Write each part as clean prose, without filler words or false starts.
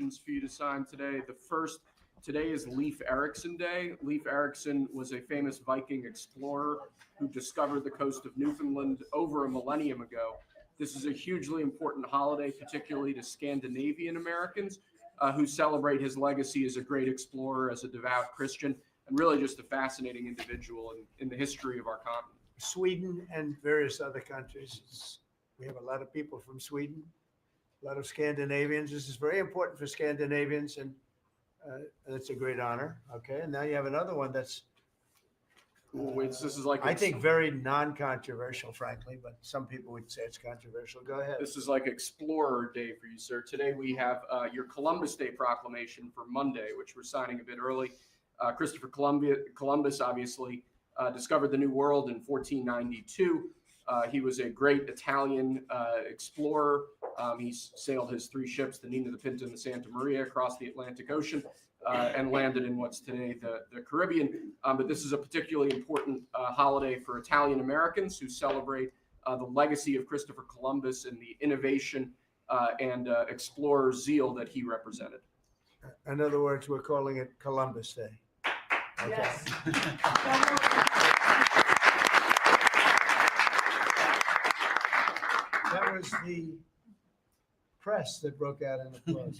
proclamations for you to sign today. Today is Leif Erikson Day. Leif Erikson was a famous Viking explorer who discovered the coast of Newfoundland over a millennium ago. This is a hugely important holiday, particularly to Scandinavian Americans who celebrate his legacy as a great explorer, as a devout Christian, and really just a fascinating individual in the history of our continent. Sweden and various other countries. We have a lot of people from Sweden, a lot of Scandinavians. This is very important for Scandinavians, and it's a great honor. Okay, and now you have another one that's, this is like I think, very non-controversial, frankly, but some people would say it's controversial. Go ahead. This is like Explorer Day for you, sir. Today we have your Columbus Day proclamation for Monday, which we're signing a bit early. Christopher Columbus, obviously, discovered the New World in 1492. He was a great Italian explorer. He sailed his 3 ships, the Nina, the Pinta, and the Santa Maria, across the Atlantic Ocean and landed in what's today the Caribbean. But this is a particularly important holiday for Italian Americans who celebrate the legacy of Christopher Columbus and the innovation and explorer zeal that he represented. In other words, we're calling it Columbus Day. Okay. Yes. That was the press that broke out in applause.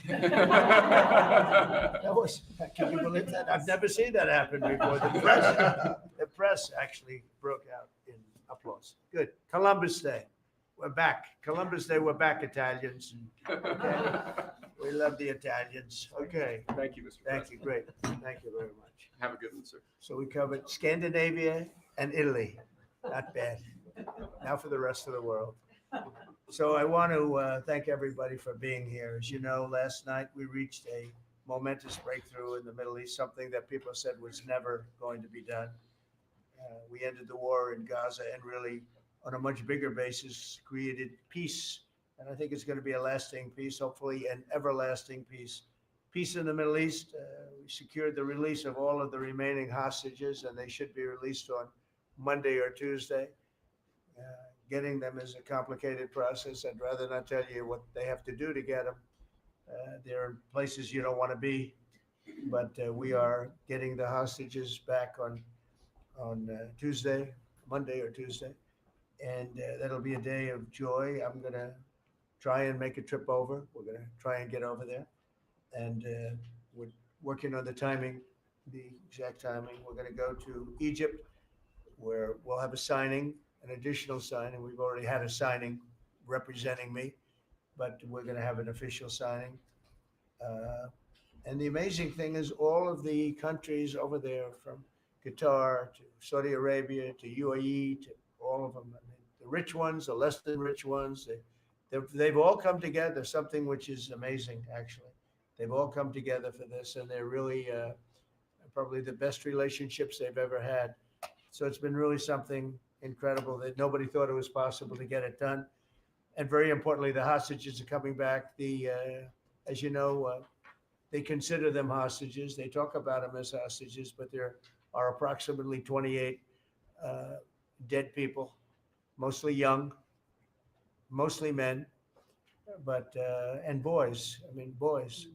Can you believe that? I've never seen that happen before. The press actually broke out in applause. Good. Columbus Day. We're back. Columbus Day, we're back, Italians. Okay. We love the Italians. Okay. Thank you, Mr. Thank you. Great. Thank you very much. Have a good one, sir. So we covered Scandinavia and Italy. Not bad. Now for the rest of the world. So I want to thank everybody for being here. As you know, last night we reached a momentous breakthrough in the Middle East, something that people said was never going to be done. We ended the war in Gaza and really, on a much bigger basis, created peace. And I think it's going to be a lasting peace, hopefully an everlasting peace. Peace in the Middle East. We secured the release of all of the remaining hostages, and they should be released on Monday or Tuesday. Getting them is a complicated process. I'd rather not tell you what they have to do to get them. They're in places you don't want to be, but we are getting the hostages back on Tuesday, Monday or Tuesday, and that'll be a day of joy. I'm going to try and make a trip over. We're going to try and get over there, and we're working on the timing, the exact timing. We're going to go to Egypt, where we'll have a signing, an additional signing. We've already had a signing representing me, but we're going to have an official signing. And the amazing thing is all of the countries over there, from Qatar to Saudi Arabia to UAE to all of them, I mean, the rich ones, the less than rich ones, they've all come together, something which is amazing, actually. They've all come together for this, and they're really probably the best relationships they've ever had. So it's been really something incredible that nobody thought it was possible to get it done. And very importantly, the hostages are coming back. As you know, they consider them hostages. They talk about them as hostages, but there are approximately 28 dead people, mostly young, mostly men, but and boys. I mean, boys.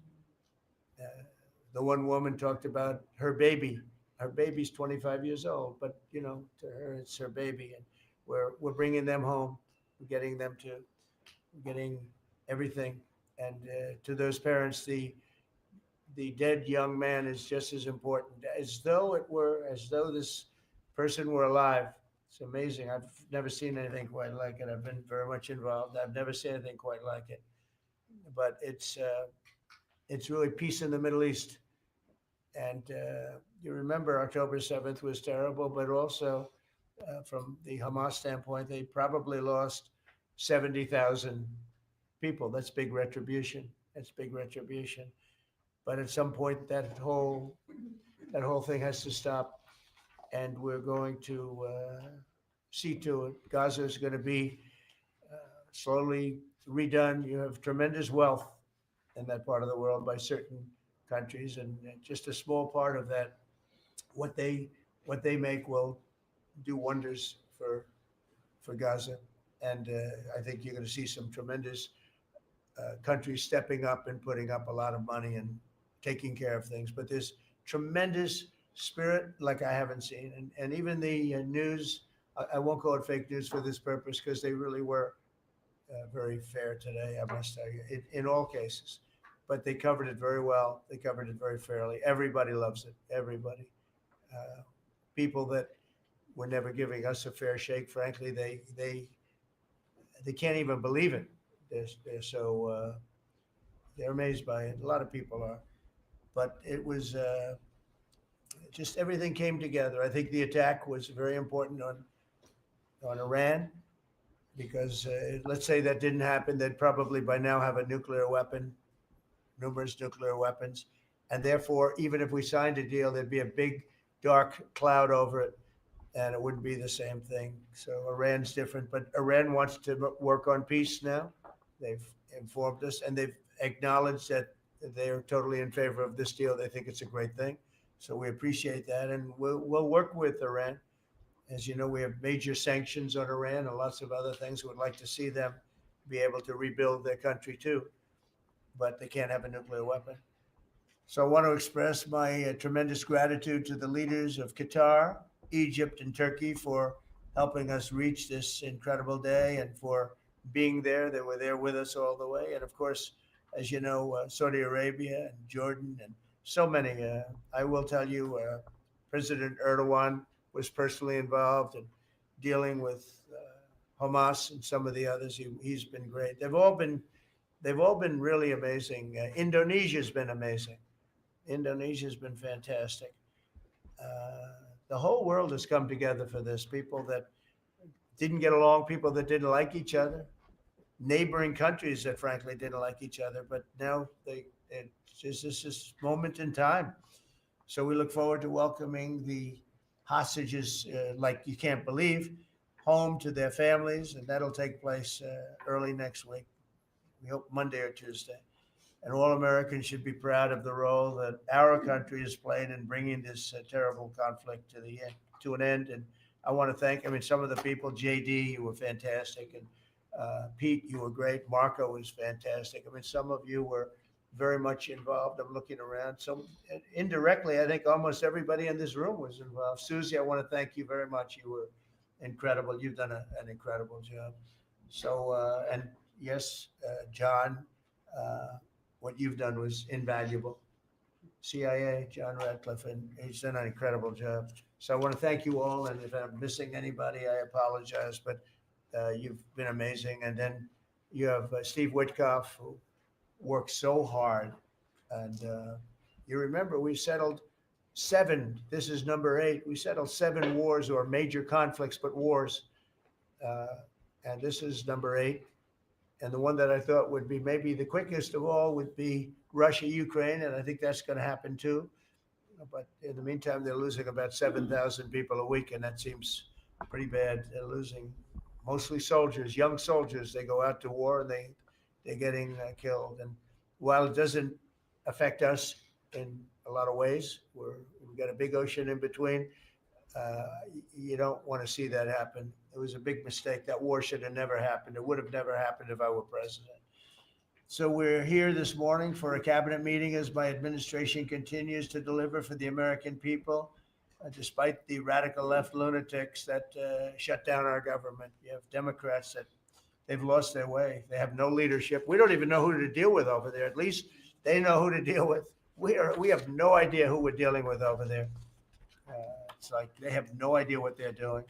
The one woman talked about her baby. Her baby's 25 years old, but you know, to her, it's her baby, and we're bringing them home. We're getting everything, and to those parents, the dead young man is just as important, as though this person were alive. It's amazing. I've never seen anything quite like it. I've been very much involved. I've never seen anything quite like it. But it's really peace in the Middle East. And you remember October 7th was terrible, but also from the Hamas standpoint, they probably lost 70,000 people. That's big retribution. That's big retribution. But at some point, that whole thing has to stop, and we're going to see to it. Gaza is going to be slowly redone. You have tremendous wealth in that part of the world by certain countries, and just a small part of that, what they make will do wonders for Gaza. And I think you're going to see some tremendous countries stepping up and putting up a lot of money and taking care of things. But there's tremendous spirit like I haven't seen. And even the news, I won't call it fake news for this purpose because they really were very fair today, I must tell you, in all cases. But they covered it very well. They covered it very fairly. Everybody loves it. Everybody. People that were never giving us a fair shake, frankly, they can't even believe it. They're so they're amazed by it. A lot of people are. But it was just everything came together. I think the attack was very important on Iran because let's say that didn't happen, they'd probably by now have a nuclear weapon, numerous nuclear weapons. And therefore, even if we signed a deal, there'd be a big dark cloud over it and it wouldn't be the same thing. So Iran's different, but Iran wants to work on peace now. They've informed us and they've acknowledged that they're totally in favor of this deal. They think it's a great thing. So we appreciate that. And we'll work with Iran. As you know, we have major sanctions on Iran and lots of other things. We'd like to see them be able to rebuild their country too, but they can't have a nuclear weapon. So I want to express my tremendous gratitude to the leaders of Qatar, Egypt, and Turkey for helping us reach this incredible day and for being there. They were there with us all the way. And of course, as you know, Saudi Arabia and Jordan and so many. I will tell you, President Erdogan was personally involved in dealing with Hamas and some of the others. He's been great. They've all been really amazing. Indonesia's been amazing. Indonesia's been fantastic. The whole world has come together for this. People that didn't get along, people that didn't like each other, neighboring countries that frankly didn't like each other, but now it's just this moment in time. So we look forward to welcoming the hostages like you can't believe home to their families, and that'll take place early next week. We hope Monday or Tuesday. And all Americans should be proud of the role that our country has played in bringing this terrible conflict to an end. And I want to thank, some of the people, JD, you were fantastic. And Pete, you were great. Marco was fantastic. Some of you were very much involved. I'm looking around. So indirectly, I think almost everybody in this room was involved. Susie, I want to thank you very much. You were incredible. You've done an incredible job. So, and yes, John, what you've done was invaluable. CIA, John Radcliffe, and he's done an incredible job. So I want to thank you all. And if I'm missing anybody, I apologize, but you've been amazing. And then you have Steve Witkoff, who worked so hard. And you remember we settled 7, this is number 8. We settled 7 wars or major conflicts, but wars. And this is number 8. And the one that I thought would be maybe the quickest of all would be Russia, Ukraine. And I think that's going to happen too. But in the meantime, they're losing about 7,000 people a week. And that seems pretty bad. They're losing mostly soldiers, young soldiers. They go out to war and they're getting killed. And while it doesn't affect us in a lot of ways, we've got a big ocean in between. You don't want to see that happen. It was a big mistake. That war should have never happened. It would have never happened if I were president. So we're here this morning for a cabinet meeting as my administration continues to deliver for the American people, despite the radical left lunatics that shut down our government. You have Democrats that they've lost their way. They have no leadership. We don't even know who to deal with over there. At least they know who to deal with. We have no idea who we're dealing with over there. It's like they have no idea what they're doing.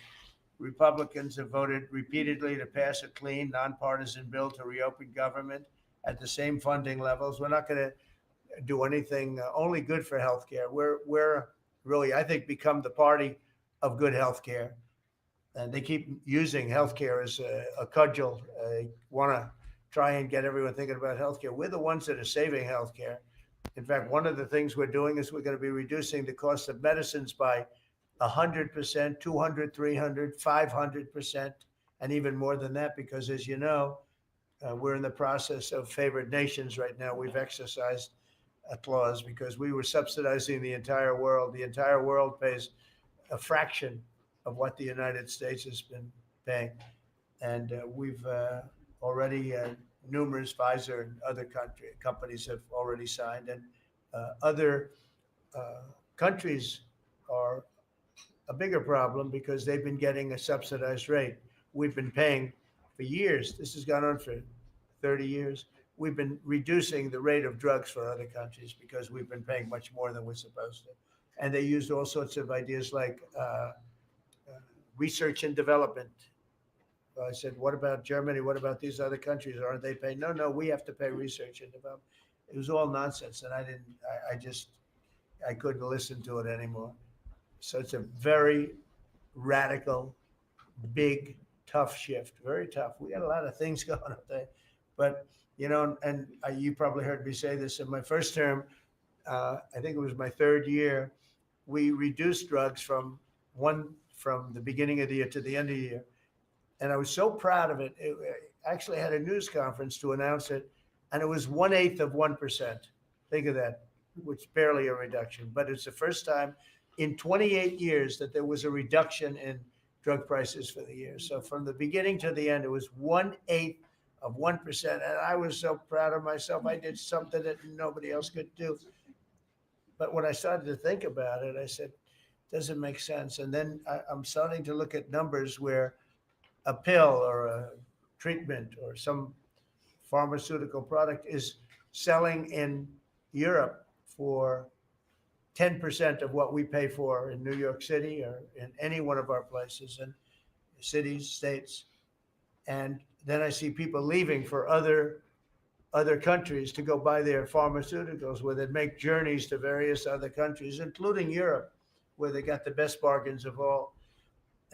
Republicans have voted repeatedly to pass a clean, nonpartisan bill to reopen government at the same funding levels. We're not going to do anything only good for healthcare. We're really, I think, become the party of good healthcare. And they keep using healthcare as a cudgel. They want to try and get everyone thinking about healthcare. We're the ones that are saving healthcare. In fact, one of the things we're doing is we're going to be reducing the cost of medicines by 100%, 200, 300, 500%, and even more than that, because as you know, we're in the process of favored nations right now. We've exercised a clause because we were subsidizing the entire world. The entire world pays a fraction of what the United States has been paying. And we've already numerous Pfizer and other companies have already signed, and other countries are a bigger problem because they've been getting a subsidized rate. We've been paying for years. This has gone on for 30 years. We've been reducing the rate of drugs for other countries because we've been paying much more than we're supposed to. And they used all sorts of ideas like research and development. I said, what about Germany? What about these other countries? Aren't they paying? No, we have to pay research and development. It was all nonsense. And I couldn't listen to it anymore. So it's a very radical, big, tough shift. Very tough. We got a lot of things going on there. But, and you probably heard me say this in my first term. I think it was my third year. We reduced drugs from the beginning of the year to the end of the year. And I was so proud of it. I actually had a news conference to announce it, and it was 1/8 of 1%. Think of that, which is barely a reduction. But it's the first time in 28 years that there was a reduction in drug prices for the year. So from the beginning to the end, it was 1/8 of 1%. And I was so proud of myself. I did something that nobody else could do. But when I started to think about it, I said, doesn't make sense. And then I'm starting to look at numbers where a pill or a treatment or some pharmaceutical product is selling in Europe for 10% of what we pay for in New York City or in any one of our places and cities, states. And then I see people leaving for other countries to go buy their pharmaceuticals, where they make journeys to various other countries, including Europe, where they got the best bargains of all.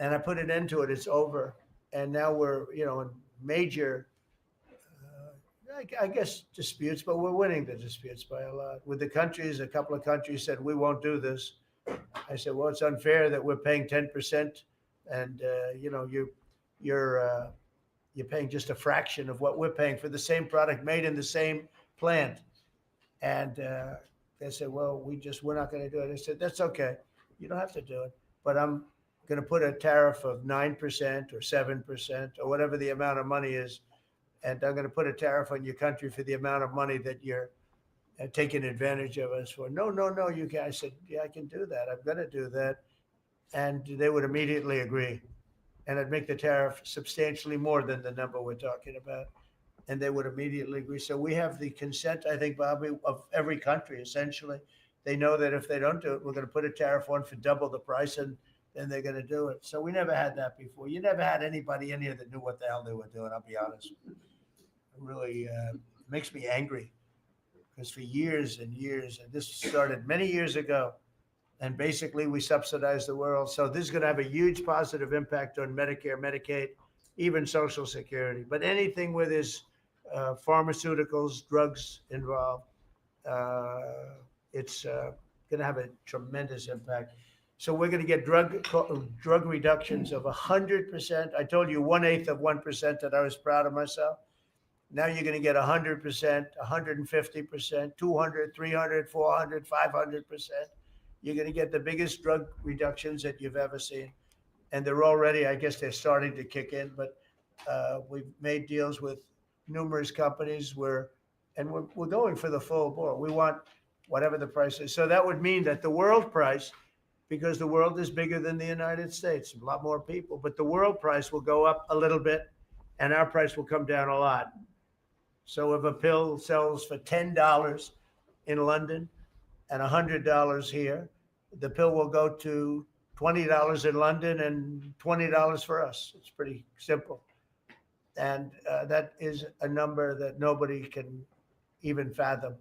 And I put an end to it. It's over. And now we're, in major, I guess, disputes, but we're winning the disputes by a lot. With the countries, a couple of countries said, we won't do this. I said, well, it's unfair that we're paying 10%. And, you're paying just a fraction of what we're paying for the same product made in the same plant. And they said, well, we're not going to do it. I said, that's okay. You don't have to do it. But I'm going to put a tariff of 9% or 7% or whatever the amount of money is. And I'm going to put a tariff on your country for the amount of money that you're taking advantage of us for. No, you can't. I said, yeah, I can do that. I'm going to do that. And they would immediately agree. And I'd make the tariff substantially more than the number we're talking about. And they would immediately agree. So we have the consent, I think, Bobby, of every country, essentially. They know that if they don't do it, we're going to put a tariff on for double the price, and then they're going to do it. So we never had that before. You never had anybody in here that knew what the hell they were doing, I'll be honest. It really makes me angry, because for years and years, and this started many years ago, and basically we subsidize the world. So this is going to have a huge positive impact on Medicare, Medicaid, even Social Security. But anything where there's pharmaceuticals, drugs involved, it's going to have a tremendous impact. So we're going to get drug reductions of 100%. I told you 1/8 of 1% that I was proud of myself. Now you're going to get 100%, 150%, 200, 300, 400, 500%. You're going to get the biggest drug reductions that you've ever seen. And they're already, I guess they're starting to kick in, but we've made deals with numerous companies we're going for the full board. We want whatever the price is. So that would mean that the world price, because the world is bigger than the United States, a lot more people, but the world price will go up a little bit and our price will come down a lot. So if a pill sells for $10 in London and $100 here, the pill will go to $20 in London and $20 for us. It's pretty simple. And that is a number that nobody can even fathom.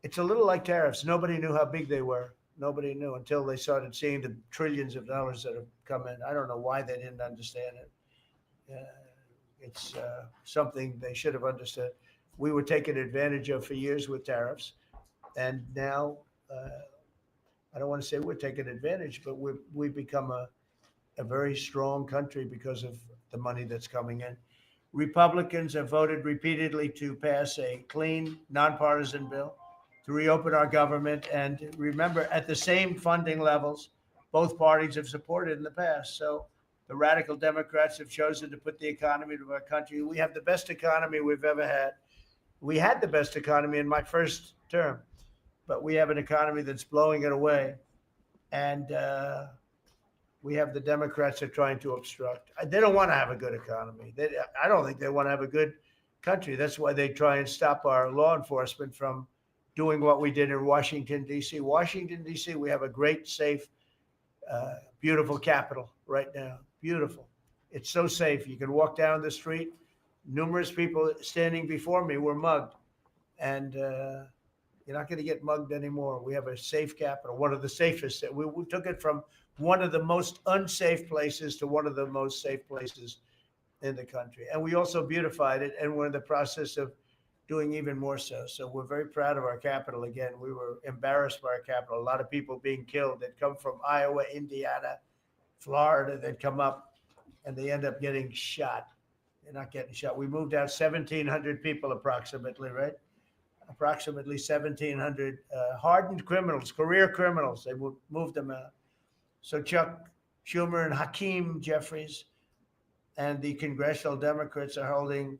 It's a little like tariffs. Nobody knew how big they were. Nobody knew until they started seeing the trillions of dollars that have come in. I don't know why they didn't understand it. It's something they should have understood. We were taken advantage of for years with tariffs. And now, I don't want to say we're taking advantage, but we've become a very strong country because of the money that's coming in. Republicans have voted repeatedly to pass a clean, nonpartisan bill to reopen our government. And remember, at the same funding levels, both parties have supported in the past. So The radical Democrats have chosen to put the economy of our country. We have the best economy we've ever had. We had the best economy in my first term, but we have an economy that's blowing it away. And we have the Democrats that are trying to obstruct. They don't want to have a good economy. I don't think they want to have a good country. That's why they try and stop our law enforcement from doing what we did in Washington, D.C. Washington, D.C., we have a great, safe, beautiful capital right now. Beautiful. It's so safe. You can walk down the street. Numerous people standing before me were mugged. And you're not going to get mugged anymore. We have a safe capital, one of the safest. We took it from one of the most unsafe places to one of the most safe places in the country. And we also beautified it, and we're in the process of doing even more so. So we're very proud of our capital. Again, we were embarrassed by our capital. A lot of people being killed that come from Iowa, Indiana, Florida, that come up and they end up getting shot. They're not getting shot. We moved out 1,700 people approximately, right? Approximately 1,700 hardened criminals, career criminals. They moved them out. So Chuck Schumer and Hakeem Jeffries and the congressional Democrats are holding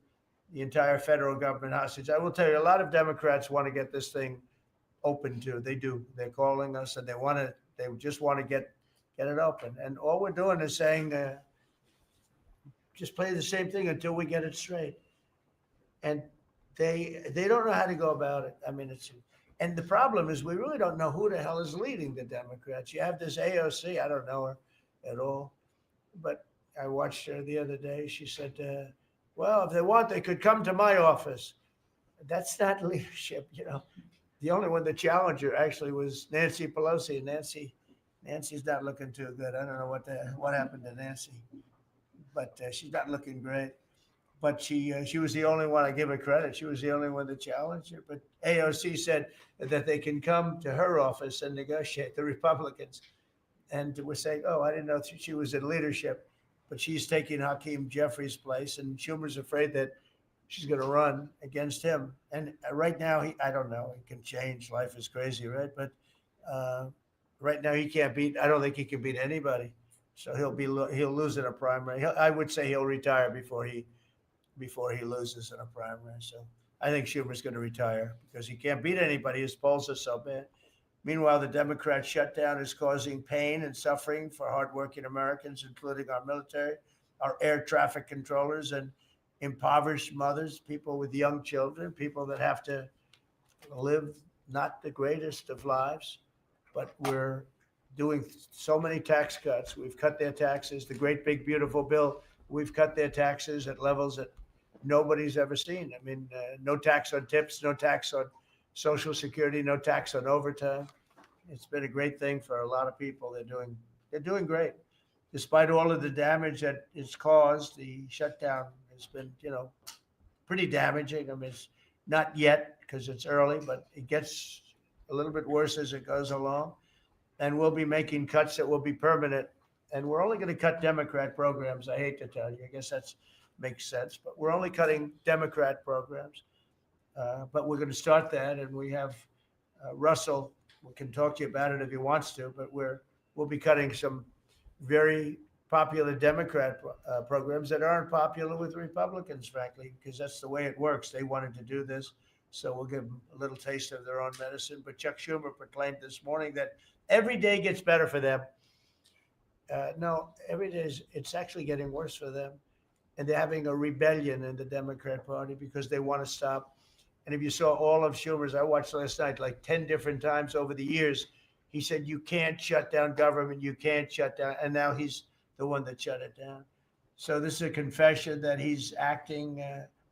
the entire federal government hostage. I will tell you, a lot of Democrats want to get this thing open too. They do. They're calling us, and they just want to get it open. And all we're doing is saying, just play the same thing until we get it straight. And they don't know how to go about it. I mean, and the problem is we really don't know who the hell is leading the Democrats. You have this AOC. I don't know her at all, but I watched her the other day. She said, well, if they want, they could come to my office. That's not leadership, you know. The only one that challenged her actually was Nancy Pelosi. Nancy's not looking too good. I don't know what happened to Nancy, but she's not looking great. But she was the only one. I give her credit. She was the only one that challenged her. But AOC said that they can come to her office and negotiate, the Republicans. And we're saying, oh, I didn't know she was in leadership. But she's taking Hakeem Jeffries' place, and Schumer's afraid that she's going to run against him. And right now, I don't know. It can change. Life is crazy, right? But right now, he can't beat. I don't think he can beat anybody. So he'll lose in a primary. I would say he'll retire before he loses in a primary. So I think Schumer's going to retire because he can't beat anybody. His polls are so bad. Meanwhile, the Democrat shutdown is causing pain and suffering for hardworking Americans, including our military, our air traffic controllers, and impoverished mothers, people with young children, people that have to live not the greatest of lives. But we're doing so many tax cuts. We've cut their taxes. The great big beautiful bill, we've cut their taxes at levels that nobody's ever seen. I mean, no tax on tips, no tax on Social Security, no tax on overtime. It's been a great thing for a lot of people. They're doing great. Despite all of the damage that it's caused, the shutdown has been, pretty damaging. I mean, it's not yet because it's early, but it gets a little bit worse as it goes along. And we'll be making cuts that will be permanent. And we're only going to cut Democrat programs. I hate to tell you. I guess that makes sense. But we're only cutting Democrat programs. But we're going to start that, and we have Russell. We can talk to you about it if he wants to, but we'll be cutting some very popular Democrat programs that aren't popular with Republicans, frankly, because that's the way it works. They wanted to do this, so we'll give them a little taste of their own medicine. But Chuck Schumer proclaimed this morning that every day gets better for them. No, every day it's actually getting worse for them, and they're having a rebellion in the Democrat Party because they want to stop. And if you saw all of Schumer's, I watched last night like 10 different times over the years, he said, you can't shut down government, you can't shut down. And now he's the one that shut it down. So this is a confession that he's acting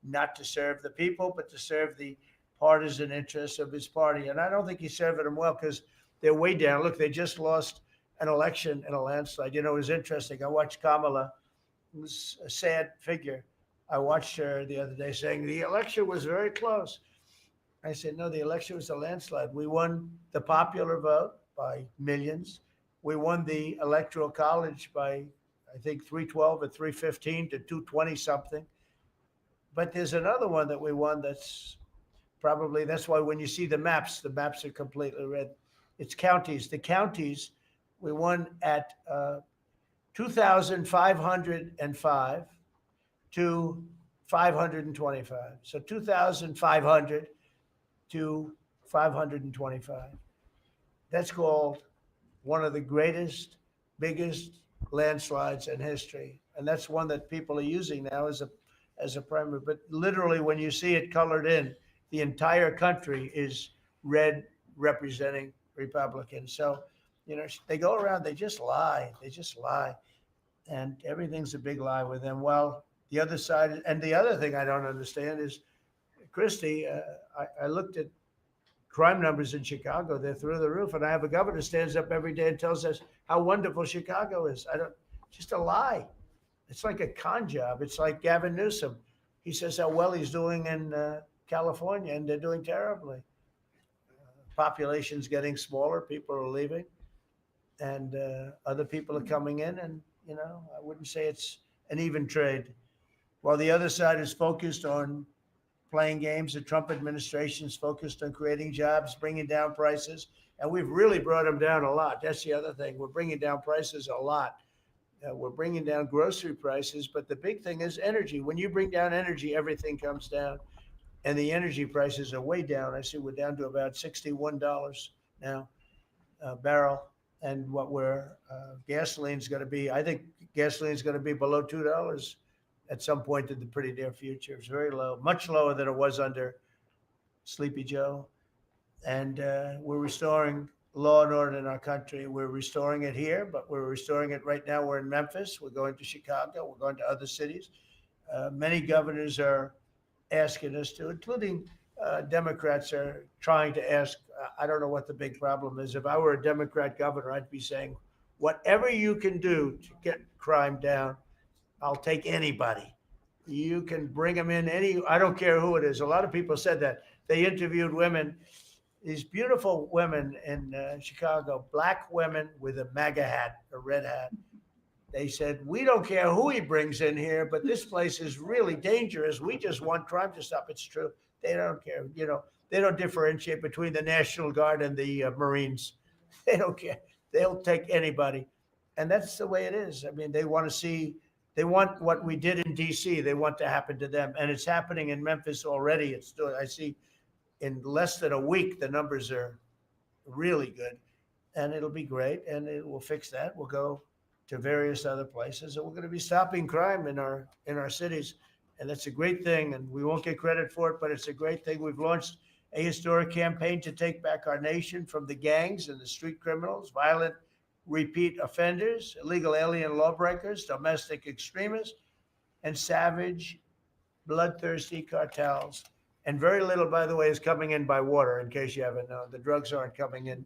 not to serve the people, but to serve the partisan interests of his party. And I don't think he's serving them well because they're way down. Look, they just lost an election in a landslide. It was interesting. I watched Kamala. It was a sad figure. I watched her the other day saying the election was very close. I said, no, the election was a landslide. We won the popular vote by millions. We won the electoral college by, I think, 312 or 315 to 220 something. But there's another one that we won that's why when you see the maps are completely red. It's counties. The counties, we won at 2,505 to 525. So 2,500 to 525. That's called one of the greatest, biggest landslides in history. And that's one that people are using now as a primary. But literally, when you see it colored in, the entire country is red, representing Republicans. So, they go around, they just lie. They just lie. And everything's a big lie with them. Well, the other side, and the other thing I don't understand is, Christie, I looked at crime numbers in Chicago. They're through the roof. And I have a governor stands up every day and tells us how wonderful Chicago is. Just a lie. It's like a con job. It's like Gavin Newsom. He says how well he's doing in California, and they're doing terribly. Population's getting smaller. People are leaving, and other people are coming in. And, I wouldn't say it's an even trade. While the other side is focused on playing games, the Trump administration is focused on creating jobs, bringing down prices. And we've really brought them down a lot. That's the other thing. We're bringing down prices a lot. We're bringing down grocery prices. But the big thing is energy. When you bring down energy, everything comes down. And the energy prices are way down. I see we're down to about $61 now a barrel. And what gasoline's going to be, I think gasoline's going to be below $2 at some point in the pretty near future. It's very low, much lower than it was under Sleepy Joe. And we're restoring law and order in our country. We're restoring it here, but we're restoring it right now. We're in Memphis. We're going to Chicago. We're going to other cities. Many governors are asking us to, including Democrats are trying to ask. I don't know what the big problem is. If I were a Democrat governor, I'd be saying, whatever you can do to get crime down, I'll take anybody. You can bring them in I don't care who it is. A lot of people said that. They interviewed women, these beautiful women in Chicago, black women with a MAGA hat, a red hat. They said, we don't care who he brings in here, but this place is really dangerous. We just want crime to stop. It's true. They don't care. They don't differentiate between the National Guard and the Marines. They don't care. They'll take anybody. And that's the way it is. I mean, they want what we did in D.C. They want to happen to them. And it's happening in Memphis already. I see in less than a week, the numbers are really good. And it'll be great. And we'll fix that. We'll go to various other places. And we're going to be stopping crime in our cities. And that's a great thing. And we won't get credit for it, but it's a great thing. We've launched a historic campaign to take back our nation from the gangs and the street criminals, violent repeat offenders, illegal alien lawbreakers, domestic extremists, and savage, bloodthirsty cartels. And very little, by the way, is coming in by water, in case you haven't known. The drugs aren't coming in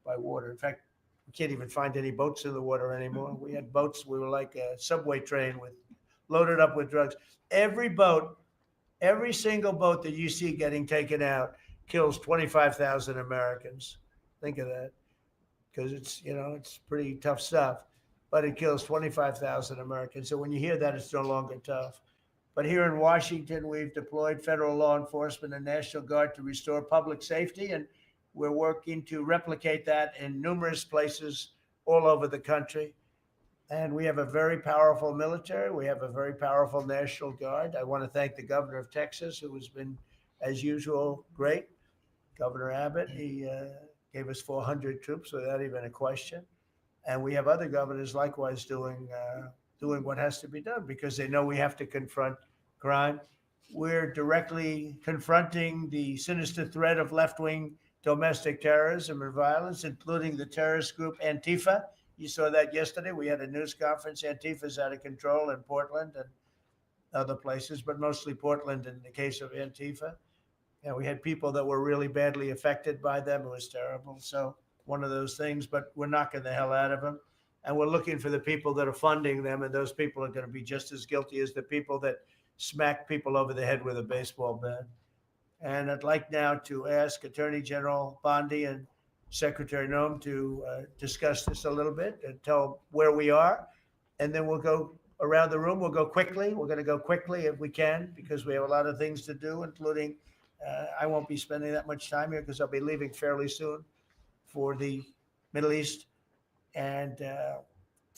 by water. In fact, we can't even find any boats in the water anymore. We had boats. We were like a subway train loaded up with drugs. Every single boat that you see getting taken out kills 25,000 Americans. Think of that. Because it's pretty tough stuff, but it kills 25,000 Americans. So when you hear that, it's no longer tough. But here in Washington, we've deployed federal law enforcement and National Guard to restore public safety, and we're working to replicate that in numerous places all over the country. And we have a very powerful military. We have a very powerful National Guard. I want to thank the governor of Texas, who has been, as usual, great. Governor Abbott, he gave us 400 troops without even a question. And we have other governors likewise doing what has to be done because they know we have to confront crime. We're directly confronting the sinister threat of left-wing domestic terrorism and violence, including the terrorist group Antifa. You saw that yesterday. We had a news conference. Antifa's out of control in Portland and other places, but mostly Portland in the case of Antifa. And we had people that were really badly affected by them. It was terrible. So one of those things, but we're knocking the hell out of them. And we're looking for the people that are funding them. And those people are going to be just as guilty as the people that smack people over the head with a baseball bat. And I'd like now to ask Attorney General Bondi and Secretary Noem to discuss this a little bit and tell where we are. And then we'll go around the room. We'll go quickly. We're going to go quickly if we can, because we have a lot of things to do, including I won't be spending that much time here because I'll be leaving fairly soon for the Middle East. And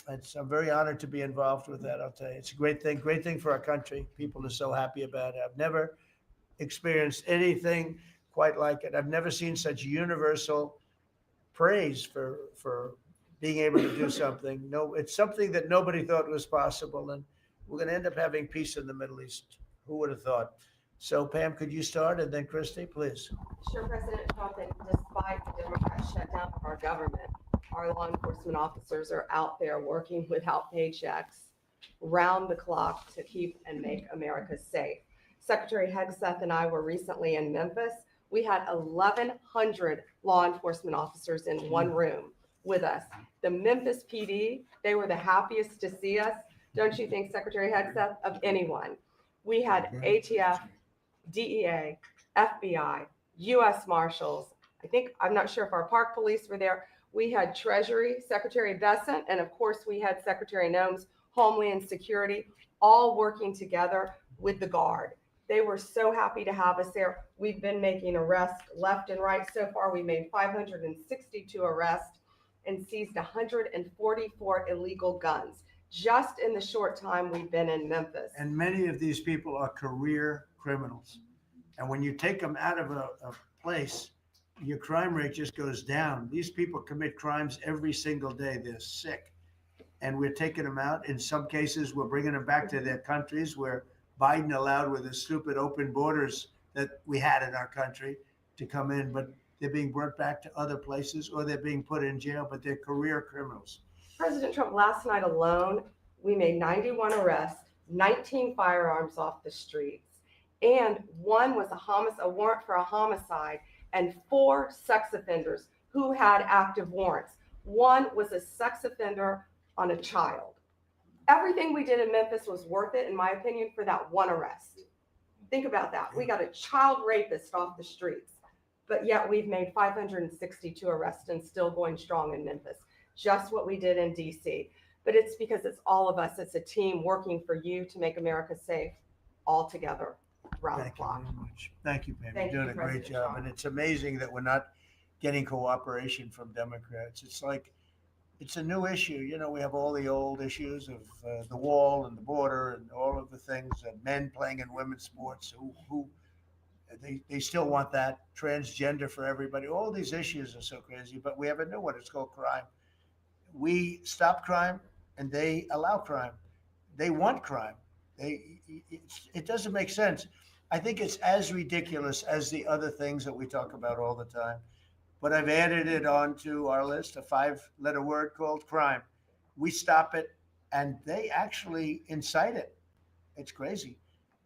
I'm very honored to be involved with that. I'll tell you, it's a great thing for our country. People are so happy about it. I've never experienced anything quite like it. I've never seen such universal praise for being able to do something. No, it's something that nobody thought was possible, and we're going to end up having peace in the Middle East. Who would have thought? So, Pam, could you start, and then Christy, please. Sure, President Trump, that despite the Democrat shutdown of our government, our law enforcement officers are out there working without paychecks round the clock to keep and make America safe. Secretary Hegseth and I were recently in Memphis. We had 1,100 law enforcement officers in one room with us. The Memphis PD, they were the happiest to see us. Don't you think, Secretary Hegseth, of anyone? We had ATF, DEA, FBI, U.S. Marshals. I'm not sure if our park police were there. We had Treasury, Secretary Bessent, and of course we had Secretary Noem's Homeland Security, all working together with the Guard. They were so happy to have us there. We've been making arrests left and right. So far, we made 562 arrests and seized 144 illegal guns just in the short time we've been in Memphis. And many of these people are career criminals. And when you take them out of a place, your crime rate just goes down. These people commit crimes every single day. They're sick. And we're taking them out. In some cases, we're bringing them back to their countries where Biden allowed, with the stupid open borders that we had in our country, to come in. But they're being brought back to other places, or they're being put in jail, but they're career criminals. President Trump, last night alone, we made 91 arrests, 19 firearms off the streets, and one was a warrant for a homicide, and 4 sex offenders who had active warrants. One was a sex offender on a child. Everything we did in Memphis was worth it, in my opinion, for that one arrest. Think about that. We got a child rapist off the streets, but yet we've made 562 arrests and still going strong in Memphis. Just what we did in DC. But it's because it's all of us. It's a team working for you to make America safe all together around the clock. Thank you very much. Thank you, Pam. Thank You're doing you, a great President job. Trump. And it's amazing that we're not getting cooperation from Democrats. It's like, it's a new issue. You know, we have all the old issues of the wall and the border and all of the things, men playing in women's sports who they still want that, transgender for everybody. All these issues are so crazy, but we have a new one. It's called crime. We stop crime and they allow crime. They want crime. It doesn't make sense. I think it's as ridiculous as the other things that we talk about all the time. But I've added it onto our list, a 5-letter word called crime. We stop it and they actually incite it. It's crazy.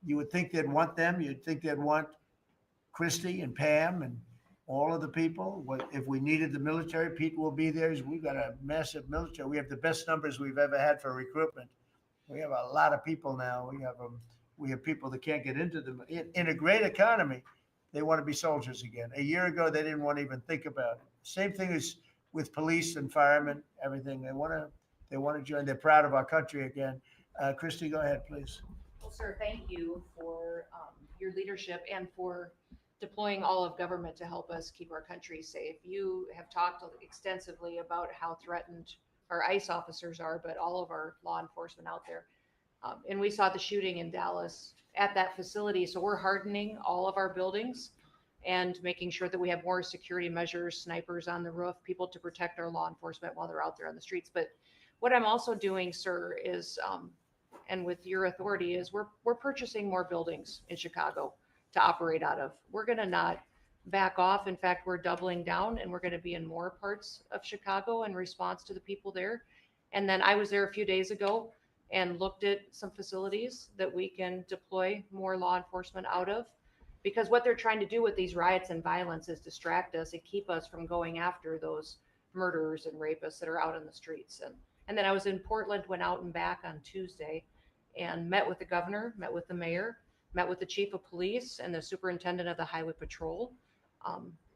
You would think they'd want them. You'd think they'd want Christy and Pam and all of the people. If we needed the military, Pete will be there. We've got a massive military. We have the best numbers we've ever had for recruitment. We have a lot of people now. We have people that can't get into them. In a great economy, they want to be soldiers again. A year ago, they didn't want to even think about it. Same thing as with police and firemen, everything. They want to join. They're proud of our country again. Christy, go ahead, please. Well, sir, thank you for your leadership and for deploying all of government to help us keep our country safe. You have talked extensively about how threatened our ICE officers are, but all of our law enforcement out there. And we saw the shooting in Dallas at that facility. So we're hardening all of our buildings and making sure that we have more security measures, snipers on the roof, people to protect our law enforcement while they're out there on the streets. But what I'm also doing, sir, is, and with your authority, is we're purchasing more buildings in Chicago to operate out of. We're going to not back off. In fact, we're doubling down and we're going to be in more parts of Chicago in response to the people there. And then I was there a few days ago and looked at some facilities that we can deploy more law enforcement out of, because what they're trying to do with these riots and violence is distract us and keep us from going after those murderers and rapists that are out in the streets. And then I was in Portland, went out and back on Tuesday and met with the governor, met with the mayor, met with the chief of police and the superintendent of the highway patrol.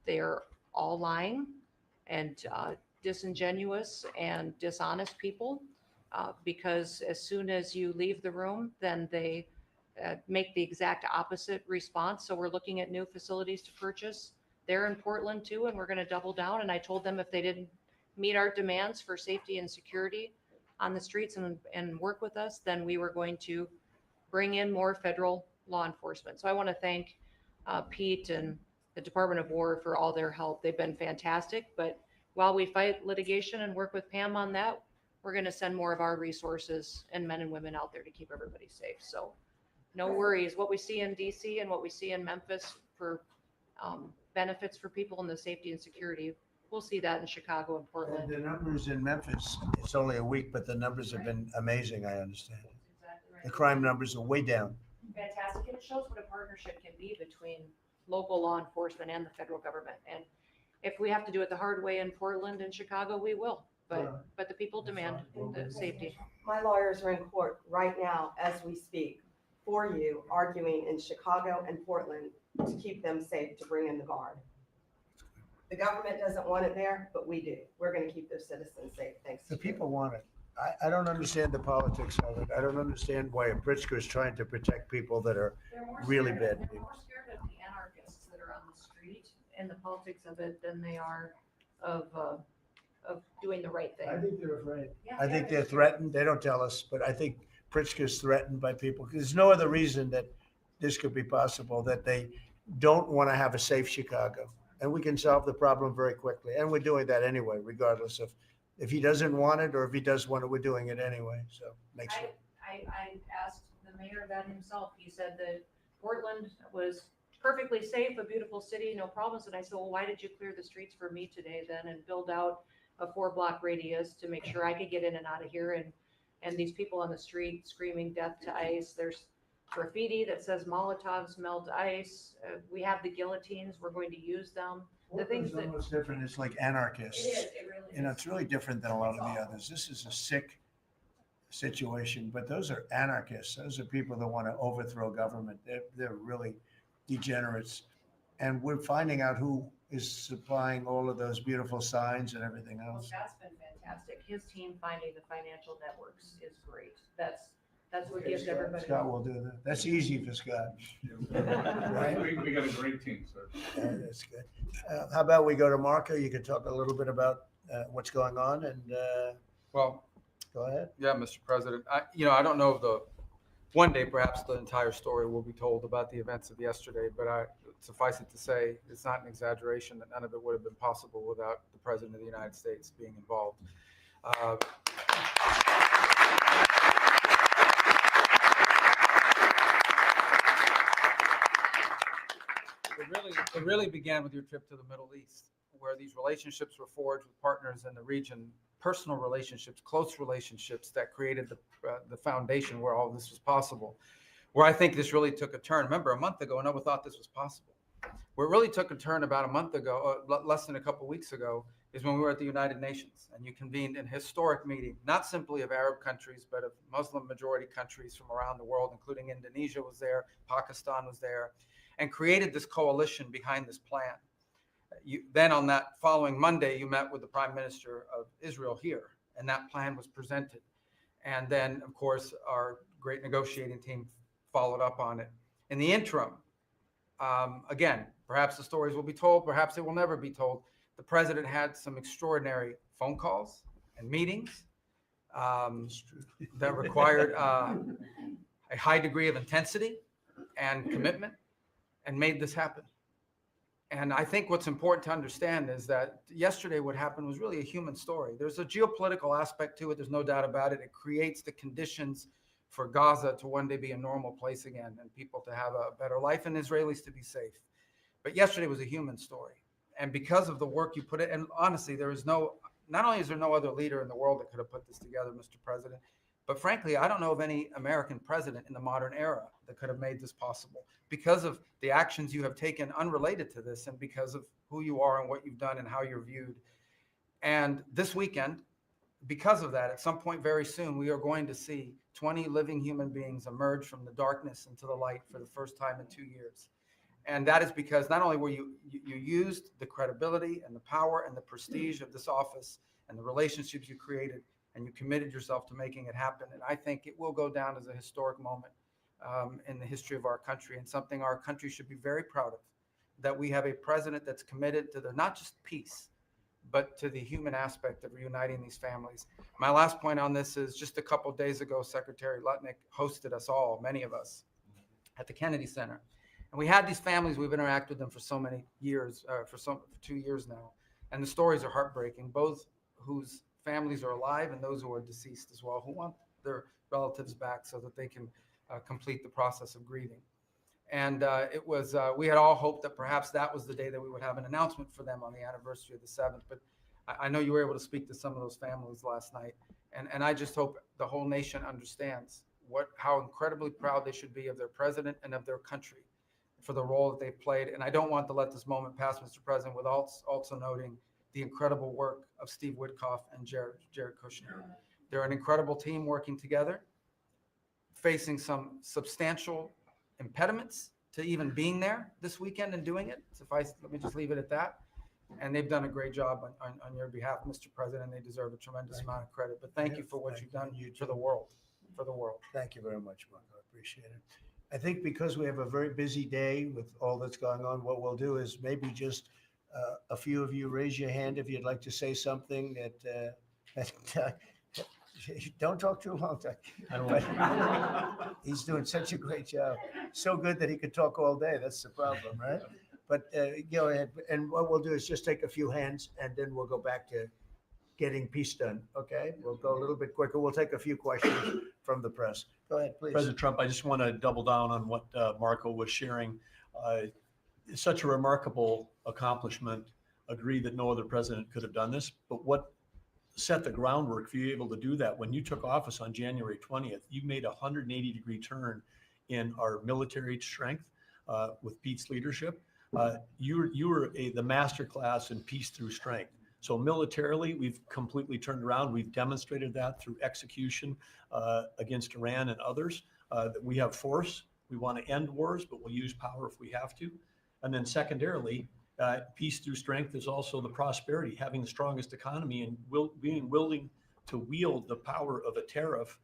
They're all lying and disingenuous and dishonest people, because as soon as you leave the room, then they make the exact opposite response. So we're looking at new facilities to purchase. They're in Portland too, and we're going to double down. And I told them if they didn't meet our demands for safety and security, on the streets and work with us, then we were going to bring in more federal law enforcement. So I want to thank Pete and the Department of War for all their help. They've been fantastic. But while we fight litigation and work with Pam on that, we're going to send more of our resources and men and women out there to keep everybody safe. So no worries. What we see in DC and what we see in Memphis for benefits for people in the safety and security, we'll see that in Chicago and And Portland. the numbers in Memphis, it's only a week, but the numbers have been amazing, I understand. Exactly right. The crime numbers are way down. Fantastic. And it shows what a partnership can be between local law enforcement and the federal government. And if we have to do it the hard way in Portland and Chicago, we will. But the people demand the safety. My lawyers are in court right now as we speak for you, arguing in Chicago and Portland to keep them safe, to bring in the guard. The government doesn't want it there, but we do. We're going to keep their citizens safe, thanks to The you. people want it. I don't understand the politics of it. I don't understand why a Pritzker is trying to protect people that are really bad They're people. more scared of the anarchists that are on the street and the politics of it than they are of doing the right thing. I think they're afraid. Yeah, I think yeah, they're threatened. They don't tell us, but I think Pritzker's threatened by people. There's no other reason that this could be possible, that they don't want to have a safe Chicago. And we can solve the problem very quickly. And we're doing that anyway, regardless of if he doesn't want it or if he does want it, we're doing it anyway. So make sure. I asked the mayor that himself. He said that Portland was perfectly safe, a beautiful city, no problems. And I said, well, why did you clear the streets for me today then and build out a 4-block radius to make sure I could get in and out of here? And these people on the street screaming death to ICE. There's graffiti that says Molotovs melt ICE. We have the guillotines. We're going to use them. The things Portland's that almost different. It's like anarchists. it really is. You know, it's really different than a lot of the others. This is a sick situation, but those are anarchists. Those are people that want to overthrow government. They're really degenerates. And we're finding out who is supplying all of those beautiful signs and everything Well, else. Scott's been fantastic. His team finding the financial networks is great. That's what gives everybody. Scott will do that. That's easy for Scott. Right. We got a great team, sir. That's good. How about we go to Marco? You could talk a little bit about what's going on and Well, go ahead. yeah, Mr. President, I don't know if one day perhaps the entire story will be told about the events of yesterday, but suffice it to say, it's not an exaggeration that none of it would have been possible without the President of the United States being involved. It really began with your trip to the Middle East, where these relationships were forged with partners in the region, personal relationships, close relationships that created the foundation where all of this was possible. Where I think this really took a turn. Remember, a month ago, no one thought this was possible. Where it really took a turn about a month ago, less than a couple of weeks ago, is when we were at the United Nations and you convened an historic meeting, not simply of Arab countries, but of Muslim majority countries from around the world, including Indonesia was there, Pakistan was there, and created this coalition behind this plan. Then on that following Monday, you met with the Prime Minister of Israel here, and that plan was presented. And then, of course, our great negotiating team followed up on it. In the interim, again, perhaps the stories will be told, perhaps they will never be told. The president had some extraordinary phone calls and meetings that required a high degree of intensity and commitment and made this happen. And I think what's important to understand is that yesterday what happened was really a human story. There's a geopolitical aspect to it. There's no doubt about it. It creates the conditions for Gaza to one day be a normal place again and people to have a better life and Israelis to be safe. But yesterday was a human story. And because of the work you put in, and honestly, not only is there no other leader in the world that could have put this together, Mr. President, but frankly, I don't know of any American president in the modern era that could have made this possible because of the actions you have taken unrelated to this and because of who you are and what you've done and how you're viewed. And this weekend, because of that, at some point very soon, we are going to see 20 living human beings emerge from the darkness into the light for the first time in 2 years. And that is because not only were you used the credibility and the power and the prestige of this office and the relationships you created, and you committed yourself to making it happen. And I think it will go down as a historic moment in the history of our country and something our country should be very proud of, that we have a president that's committed to not just peace, but to the human aspect of reuniting these families. My last point on this is just a couple days ago, Secretary Lutnick hosted us all, many of us, at the Kennedy Center. And we had these families, we've interacted with them for so many years, for 2 years now. And the stories are heartbreaking, both whose families are alive and those who are deceased as well, who want their relatives back so that they can complete the process of grieving. And it was, we had all hoped that perhaps that was the day that we would have an announcement for them on the anniversary of the 7th. But I know you were able to speak to some of those families last night. And I just hope the whole nation understands how incredibly proud they should be of their president and of their country for the role that they've played. And I don't want to let this moment pass, Mr. President, without also noting the incredible work of Steve Witkoff and Jared Kushner. They're an incredible team working together, facing some substantial impediments to even being there this weekend and doing it. Let me just leave it at that. And they've done a great job on your behalf, Mr. President. They deserve a tremendous amount of credit. But thank you for what you've done for the world. Thank you very much, Marco. I appreciate it. I think because we have a very busy day with all that's going on, what we'll do is maybe just a few of you raise your hand if you'd like to say something that don't talk too long. But he's doing such a great job. So good that he could talk all day. That's the problem, right? But go ahead. And what we'll do is just take a few hands and then we'll go back to getting peace done. Okay? We'll go a little bit quicker. We'll take a few questions from the press. Go ahead, please. President Trump, I just want to double down on what Marco was sharing. It's such a remarkable accomplishment. Agree that no other president could have done this, but what set the groundwork for you able to do that? When you took office on January 20th, you made a 180-degree turn in our military strength with Pete's leadership. You were the master class in peace through strength. So militarily, we've completely turned around. We've demonstrated that through execution against Iran and others, that we have force. We want to end wars, but we'll use power if we have to. And then secondarily, peace through strength is also the prosperity, having the strongest economy and being willing to wield the power of a tariff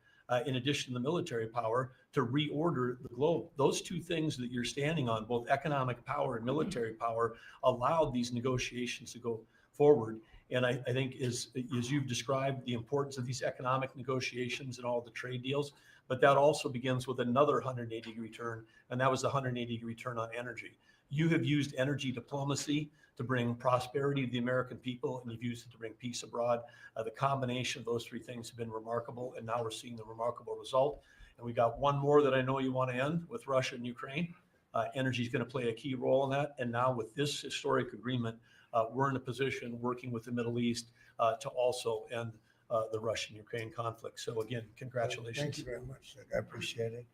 in addition to the military power to reorder the globe. Those two things that you're standing on, both economic power and military power, allowed these negotiations to go forward. And I think as you've described the importance of these economic negotiations and all the trade deals, but that also begins with another 180-degree turn, and that was the 180-degree turn on energy. You have used energy diplomacy to bring prosperity to the American people, and you've used it to bring peace abroad. The combination of those three things have been remarkable, and now we're seeing the remarkable result. And we got one more that I know you want to end with Russia and Ukraine. Energy is going to play a key role in that. And now with this historic agreement, we're in a position working with the Middle East to also end the Russian-Ukraine conflict. So again, congratulations. Thank you very much, Doug. I appreciate it.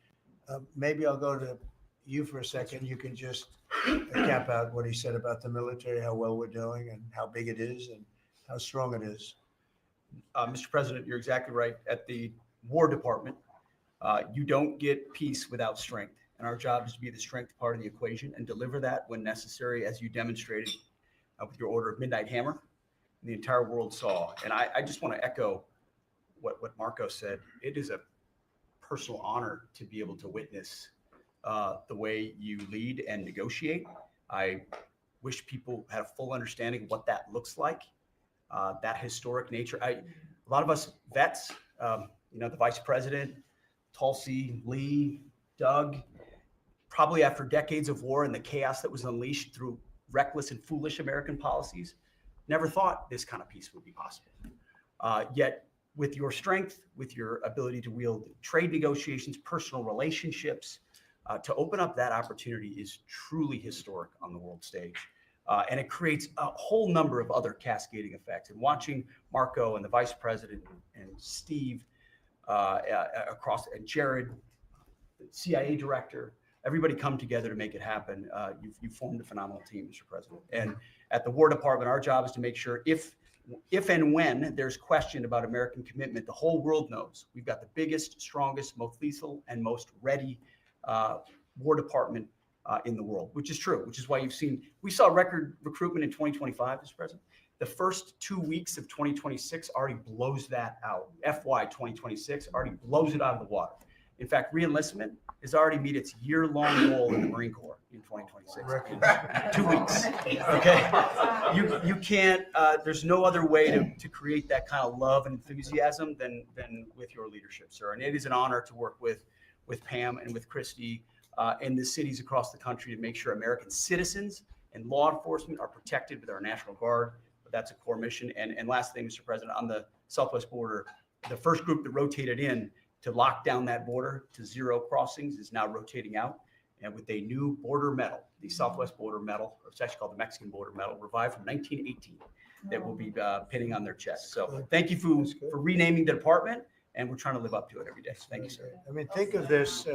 Maybe I'll go to you for a second. You can just cap out what he said about the military, how well we're doing and how big it is and how strong it is. Mr. President, you're exactly right. At the War Department, you don't get peace without strength. And our job is to be the strength part of the equation and deliver that when necessary, as you demonstrated with your order of Midnight Hammer. The entire world saw. And I just want to echo what Marco said. It is a personal honor to be able to witness the way you lead and negotiate. I wish people had a full understanding of what that looks like, that historic nature. A lot of us vets, the Vice President, Tulsi, Lee, Doug, probably after decades of war and the chaos that was unleashed through reckless and foolish American policies, never thought this kind of peace would be possible. Yet with your strength, with your ability to wield trade negotiations, personal relationships, to open up that opportunity is truly historic on the world stage. And it creates a whole number of other cascading effects. And watching Marco and the Vice President and Steve and Jared, the CIA director, everybody come together to make it happen. You've formed a phenomenal team, Mr. President. And at the War Department, our job is to make sure if and when there's question about American commitment, the whole world knows we've got the biggest, strongest, most lethal, and most ready War Department in the world, which is true, which is why we saw record recruitment in 2025, Mr. President. The first 2 weeks of 2026 already blows that out. FY 2026 already blows it out of the water. In fact, reenlistment has already met its year-long goal in the Marine Corps in 2026. In 2 weeks. Okay. You can't, there's no other way to create that kind of love and enthusiasm than with your leadership, sir. And it is an honor to work with Pam and with Christy and the cities across the country to make sure American citizens and law enforcement are protected with our National Guard. But that's a core mission. And last thing, Mr. President, on the southwest border, the first group that rotated in to lock down that border to 0 crossings is now rotating out. And with a new border medal, the Southwest Border Medal, or it's actually called the Mexican Border Medal, revived from 1918, that will be pinning on their chest. So thank you for renaming the department, and we're trying to live up to it every day. So thank you, sir. I mean, think of this.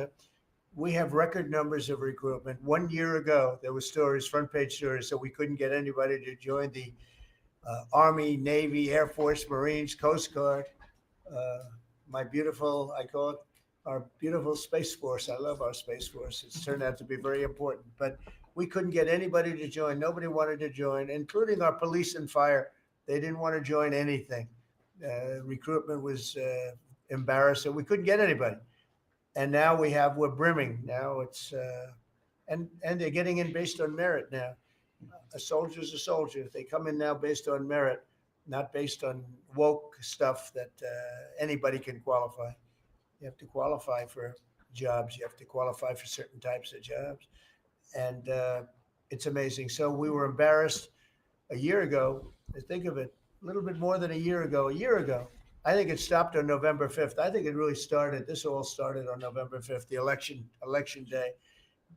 We have record numbers of recruitment. 1 year ago, there were stories, front page stories, so we couldn't get anybody to join the Army, Navy, Air Force, Marines, Coast Guard. My beautiful, I call it our beautiful Space Force. I love our Space Force. It's turned out to be very important, but we couldn't get anybody to join. Nobody wanted to join, including our police and fire. They didn't want to join anything. Recruitment was embarrassing. We couldn't get anybody. And now we're brimming. Now it's, and they're getting in based on merit now. A soldier's a soldier. They come in now based on merit, not based on woke stuff that anybody can qualify. You have to qualify for jobs. You have to qualify for certain types of jobs. And it's amazing. So we were embarrassed a year ago. Think of it, a little bit more than a year ago. I think it stopped on November 5th. I think it really started, this all started on November 5th, the election day.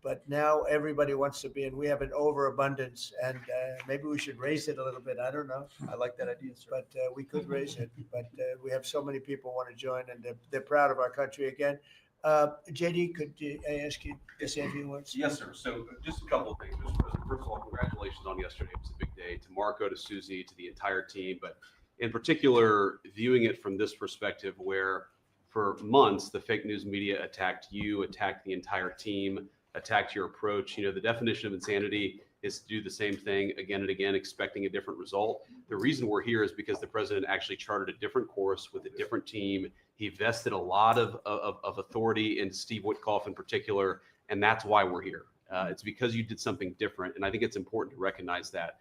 But now everybody wants to be in. We have an overabundance, and maybe we should raise it a little bit. I don't know. I like that idea, sir. But we could raise it. But we have so many people want to join, and they're proud of our country again. JD, could I ask you to say a few words? Yes, sir. So just a couple of things, Mr. President. First of all, congratulations on yesterday. It was a big day to Marco, to Susie, to the entire team. But in particular, viewing it from this perspective, where for months the fake news media attacked you, attacked the entire team, attacked your approach. You know, the definition of insanity is to do the same thing again and again, expecting a different result. The reason we're here is because the president actually charted a different course with a different team. He vested a lot of authority in Steve Witkoff in particular, and that's why we're here. It's because you did something different, and I think it's important to recognize that.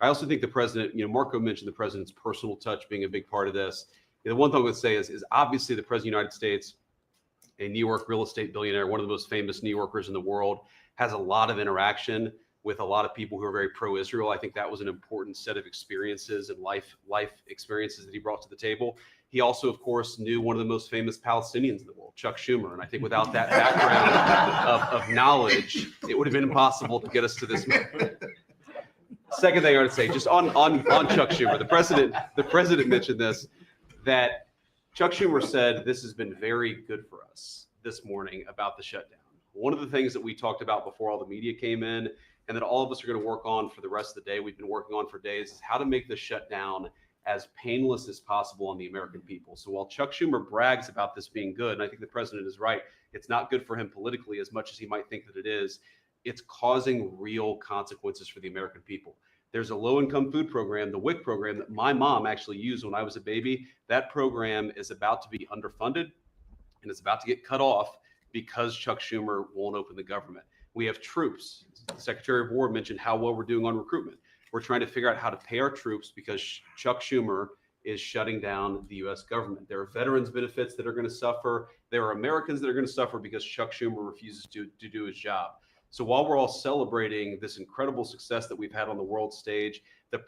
I also think the president, you know, Marco mentioned the president's personal touch being a big part of this. You know, the one thing I would say is obviously the president of the United States, a New York real estate billionaire, one of the most famous New Yorkers in the world, has a lot of interaction with a lot of people who are very pro-Israel. I think that was an important set of experiences and life experiences that he brought to the table. He also, of course, knew one of the most famous Palestinians in the world, Chuck Schumer. And I think without that background of knowledge, it would have been impossible to get us to this moment. Second thing I want to say, just on Chuck Schumer, the president mentioned this, that Chuck Schumer said this has been very good for us this morning about the shutdown. One of the things that we talked about before all the media came in, and that all of us are going to work on for the rest of the day, we've been working on for days, is how to make the shutdown as painless as possible on the American people. So while Chuck Schumer brags about this being good, and I think the president is right, it's not good for him politically as much as he might think that it is. It's causing real consequences for the American people. There's a low-income food program, the WIC program, that my mom actually used when I was a baby. That program is about to be underfunded, and it's about to get cut off because Chuck Schumer won't open the government. We have troops. The Secretary of War mentioned how well we're doing on recruitment. We're trying to figure out how to pay our troops because Chuck Schumer is shutting down the U.S. government. There are veterans benefits that are going to suffer. There are Americans that are going to suffer because Chuck Schumer refuses to do his job. So while we're all celebrating this incredible success that we've had on the world stage, the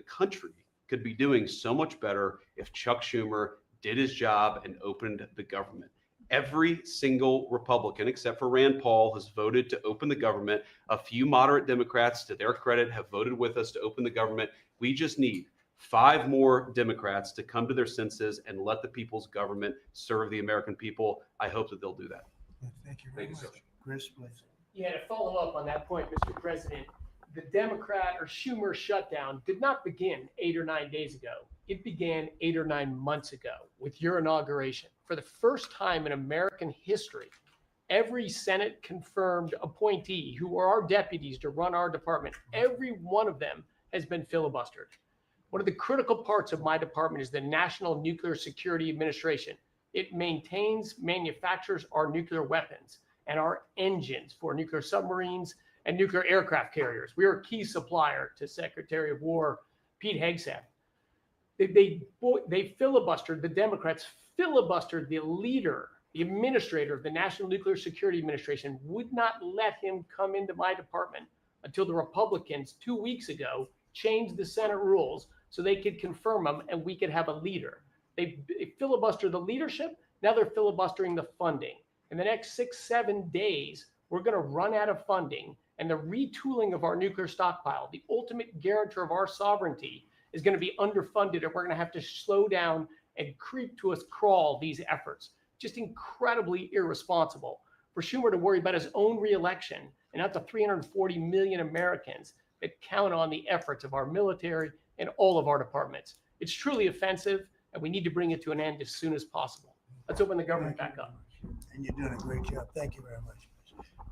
country could be doing so much better if Chuck Schumer did his job and opened the government. Every single Republican, except for Rand Paul, has voted to open the government. A few moderate Democrats, to their credit, have voted with us to open the government. We just need 5 more Democrats to come to their senses and let the people's government serve the American people. I hope that they'll do that. Thank you very much. Chris, please. Yeah, to follow up on that point, Mr. President, the Democrat or Schumer shutdown did not begin 8 or 9 days ago. It began 8 or 9 months ago with your inauguration. For the first time in American history, every Senate confirmed appointee who are our deputies to run our department, every one of them has been filibustered. One of the critical parts of my department is the National Nuclear Security Administration. It maintains, manufactures our nuclear weapons and our engines for nuclear submarines and nuclear aircraft carriers. We are a key supplier to Secretary of War Pete Hegseth. They filibustered, the Democrats filibustered the leader, the administrator of the National Nuclear Security Administration, would not let him come into my department until the Republicans 2 weeks ago changed the Senate rules so they could confirm him and we could have a leader. They filibustered the leadership. Now they're filibustering the funding. In the next 6-7 days, we're going to run out of funding, and the retooling of our nuclear stockpile, the ultimate guarantor of our sovereignty, is going to be underfunded, and we're going to have to slow down and creep to a crawl these efforts. Just incredibly irresponsible for Schumer to worry about his own reelection and not the 340 million Americans that count on the efforts of our military and all of our departments. It's truly offensive, and we need to bring it to an end as soon as possible. Let's open the government back up. And you're doing a great job. Thank you very much.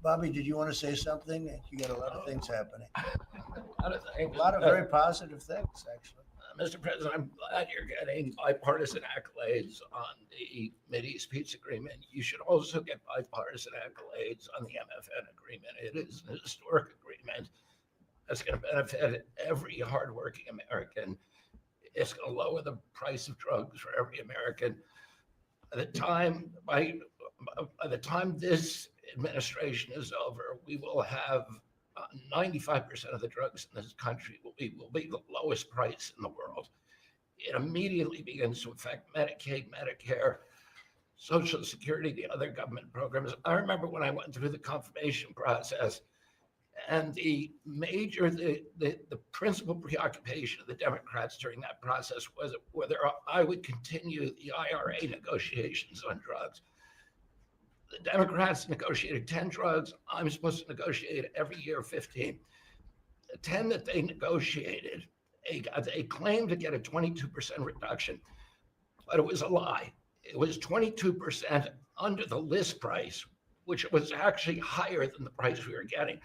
Bobby, did you want to say something? You got a lot of things happening. A lot of very positive things, actually. Mr. President, I'm glad you're getting bipartisan accolades on the Mideast peace agreement. You should also get bipartisan accolades on the MFN agreement. It is an historic agreement that's going to benefit every hardworking American. It's going to lower the price of drugs for every American. By the time this administration is over, we will have 95% of the drugs in this country will be the lowest price in the world. It immediately begins to affect Medicaid, Medicare, Social Security, the other government programs. I remember when I went through the confirmation process, and the principal preoccupation of the Democrats during that process was whether I would continue the IRA negotiations on drugs. The Democrats negotiated 10 drugs. I'm supposed to negotiate every year 15. The 10 that they negotiated, they claimed to get a 22% reduction, but it was a lie. It was 22% under the list price, which was actually higher than the price we were getting.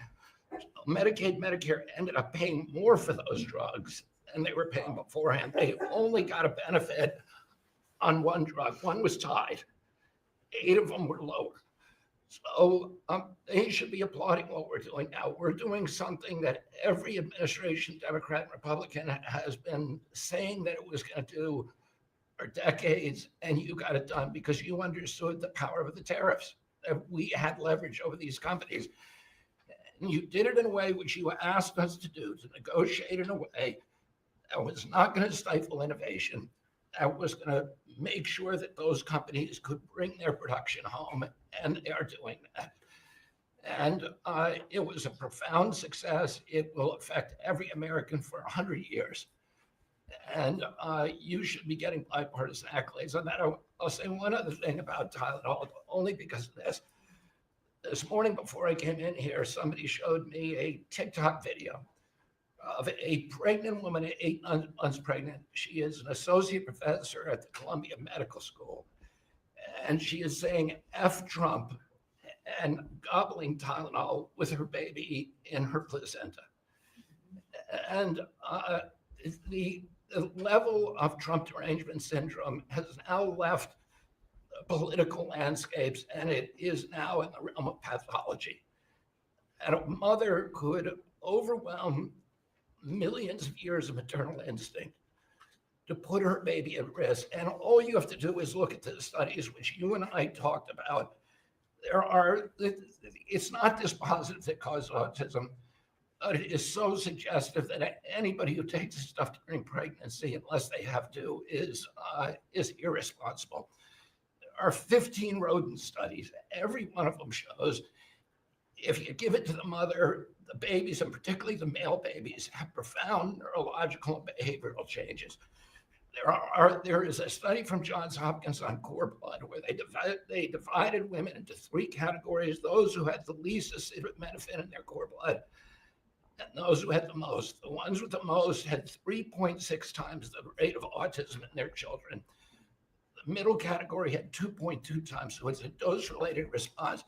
Medicaid, Medicare ended up paying more for those drugs than they were paying beforehand. They only got a benefit on one drug. One was tied. 8 of them were lower. So they should be applauding what we're doing now. We're doing something that every administration, Democrat and Republican, has been saying that it was going to do for decades, and you got it done because you understood the power of the tariffs. That we had leverage over these companies. And you did it in a way which you asked us to do, to negotiate in a way that was not going to stifle innovation, that was going to make sure that those companies could bring their production home, and they are doing that. And it was a profound success. It will affect every American for 100 years. And you should be getting bipartisan accolades on that. I'll say one other thing about Tylenol, only because of this. This morning before I came in here, somebody showed me a TikTok video of a pregnant woman at 8 months pregnant. She is an associate professor at the Columbia Medical School. And she is saying F Trump and gobbling Tylenol with her baby in her placenta. And the level of Trump derangement syndrome has now left political landscapes, and it is now in the realm of pathology. And a mother could overwhelm millions of years of maternal instinct to put her baby at risk. And all you have to do is look at the studies which you and I talked about. It's not dispositive that cause autism, but it is so suggestive that anybody who takes this stuff during pregnancy, unless they have to, is irresponsible. There are 15 rodent studies. Every one of them shows if you give it to the mother, the babies, and particularly the male babies, have profound neurological and behavioral changes. There is a study from Johns Hopkins on cord blood where they divided women into 3 categories: those who had the least acetaminophen in their cord blood, and those who had the most. The ones with the most had 3.6 times the rate of autism in their children. The middle category had 2.2 times, so it's a dose-related response.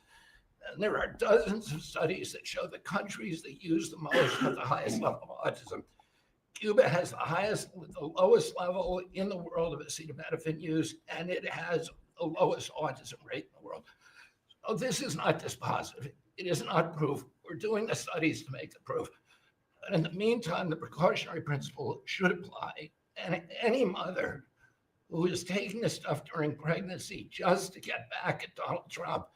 And there are dozens of studies that show the countries that use the most have the highest level of autism. Cuba has the lowest level in the world of acetaminophen use, and it has the lowest autism rate in the world. So this is not dispositive. It is not proof. We're doing the studies to make the proof. But in the meantime, the precautionary principle should apply. And any mother who is taking this stuff during pregnancy just to get back at Donald Trump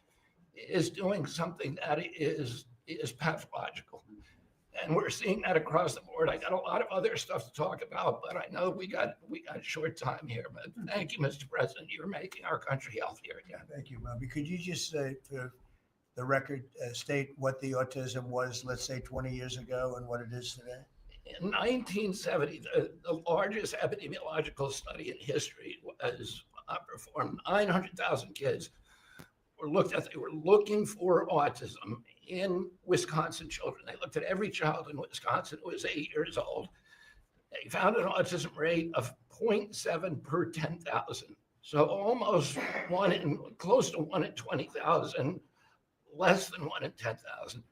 is doing something that is pathological. And we're seeing that across the board. I got a lot of other stuff to talk about, but I know we got short time here. But thank you, Mr. President. You're making our country healthier again. Thank you, Bobby. Could you just say, for the record, state what the autism was, let's say 20 years ago, and what it is today? In 1970, the largest epidemiological study in history was performed. 900,000 kids were looked at. They were looking for autism in Wisconsin children. They looked at every child in Wisconsin who was 8 years old. They found an autism rate of 0.7 per 10,000. So almost close to 1 in 20,000, less than 1 in 10,000.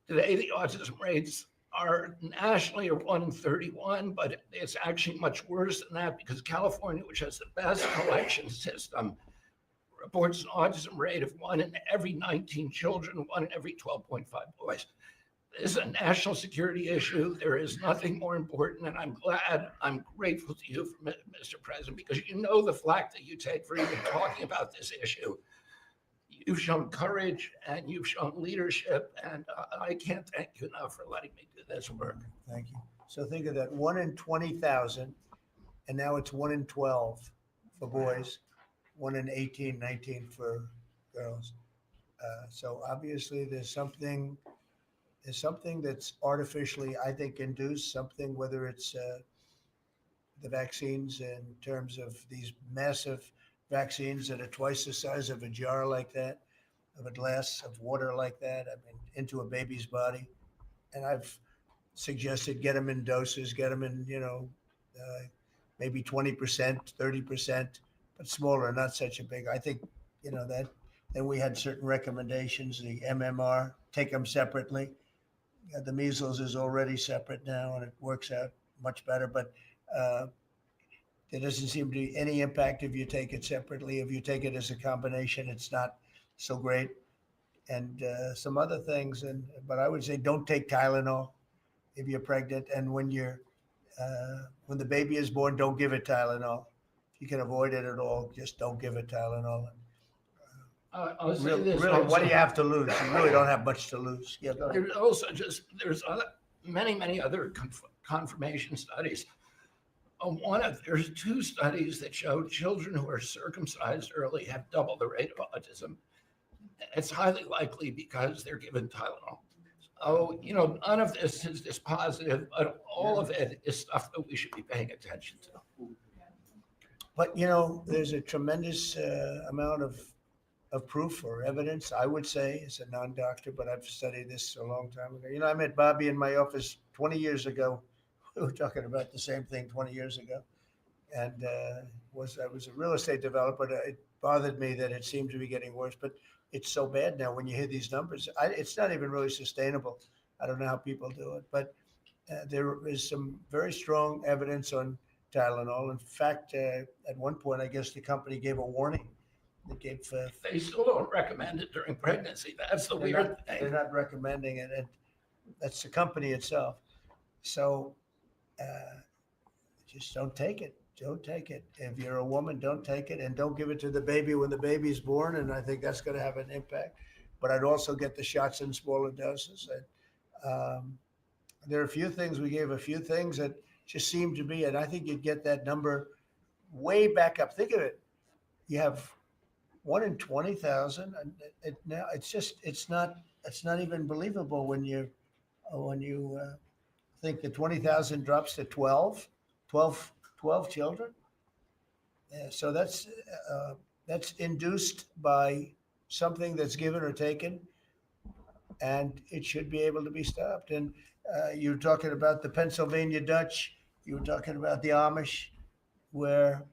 Today, the autism rates are nationally 1 in 31, but it's actually much worse than that because California, which has the best collection system, reports an autism rate of 1 in every 19 children, 1 in every 12.5 boys. This is a national security issue. There is nothing more important, and I'm grateful to you, Mr. President, because you know the flack that you take for even talking about this issue. You've shown courage and you've shown leadership, and I can't thank you enough for letting me do this work. Thank you. So think of that, 1 in 20,000, and now it's 1 in 12 for boys, 1 in 18, 19 for girls. So obviously there's something that's artificially, I think, induced, something, whether it's the vaccines in terms of these massive vaccines that are twice the size of a jar like that, of a glass of water like that, I mean, into a baby's body. And I've suggested get them in doses, get them in, maybe 20%, 30%, but smaller, not such a big. I think, that. Then we had certain recommendations, the MMR, take them separately. The measles is already separate now, and it works out much better. But there doesn't seem to be any impact if you take it separately. If you take it as a combination, it's not so great. And some other things. But I would say don't take Tylenol if you're pregnant. And when the baby is born, don't give it Tylenol. If you can avoid it at all, just don't give it Tylenol. I'll say Really, this what also. do you have to lose? You really don't have much to lose. Yeah, go ahead. There's also there's many other confirmation studies. There's 2 studies that show children who are circumcised early have double the rate of autism. It's highly likely because they're given Tylenol. So, none of this is dispositive, but all of it is stuff that we should be paying attention to. But, there's a tremendous amount of proof or evidence, I would say, as a non-doctor, but I've studied this a long time ago. I met Bobby in my office 20 years ago. We were talking about the same thing 20 years ago. And I was a real estate developer. It bothered me that it seemed to be getting worse, but it's so bad now when you hear these numbers. It's not even really sustainable. I don't know how people do it, but there is some very strong evidence on Tylenol. In fact, at one point, I guess the company gave a warning. They still don't recommend it during pregnancy. That's the weird thing. They're not recommending it, and that's the company itself. So just don't take it. Don't take it. If you're a woman, don't take it, and don't give it to the baby when the baby's born. And I think that's going to have an impact. But I'd also get the shots in smaller doses. And there are we gave a few things that just seem to be, and I think you'd get that number way back up. Think of it. You have 1 in 20,000, and now it's not even believable when you think the 20,000 drops to 12 children. So that's induced by something that's given or taken, and it should be able to be stopped. And you're talking about the Pennsylvania Dutch, you were talking about the Amish, where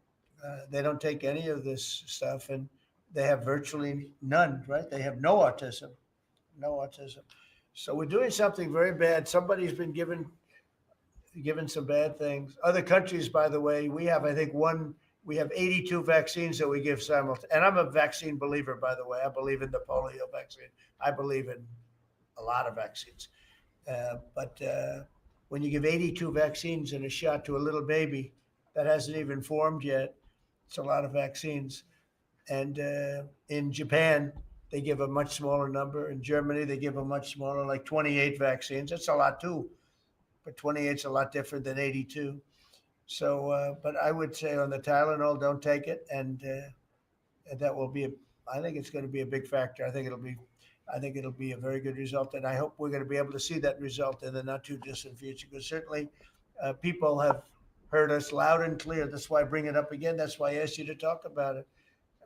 they don't take any of this stuff, and they have virtually none, right? They have no autism. So we're doing something very bad. Somebody's been given some bad things. Other countries, by the way, we have, I think, one we have 82 vaccines that we give simultaneously. And I'm a vaccine believer, by the way. I believe in the polio vaccine. I believe in a lot of vaccines. But when you give 82 vaccines and a shot to a little baby that hasn't even formed yet, it's a lot of vaccines. And in Japan, they give a much smaller number. In Germany, they give a much smaller, like 28 vaccines. That's a lot too, but 28 is a lot different than 82. So, but I would say on the Tylenol, don't take it, and that will be. I think it's going to be a big factor. I think it'll be a very good result, and I hope we're going to be able to see that result in the not too distant future. Because certainly, people have heard us loud and clear. That's why I bring it up again. That's why I asked you to talk about it,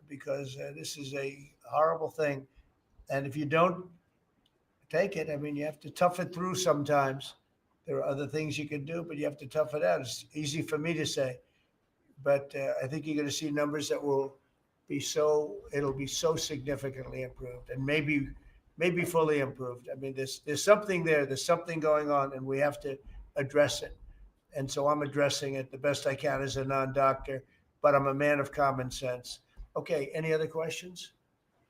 because this is a horrible thing, and if you don't take it, I mean, you have to tough it through sometimes. There are other things you can do, but you have to tough it out. It's easy for me to say, but I think you're going to see numbers that will be it'll be so significantly improved, and maybe fully improved. I mean, there's something there. There's something going on, and we have to address it. And so I'm addressing it the best I can as a non-doctor, but I'm a man of common sense. Okay, any other questions?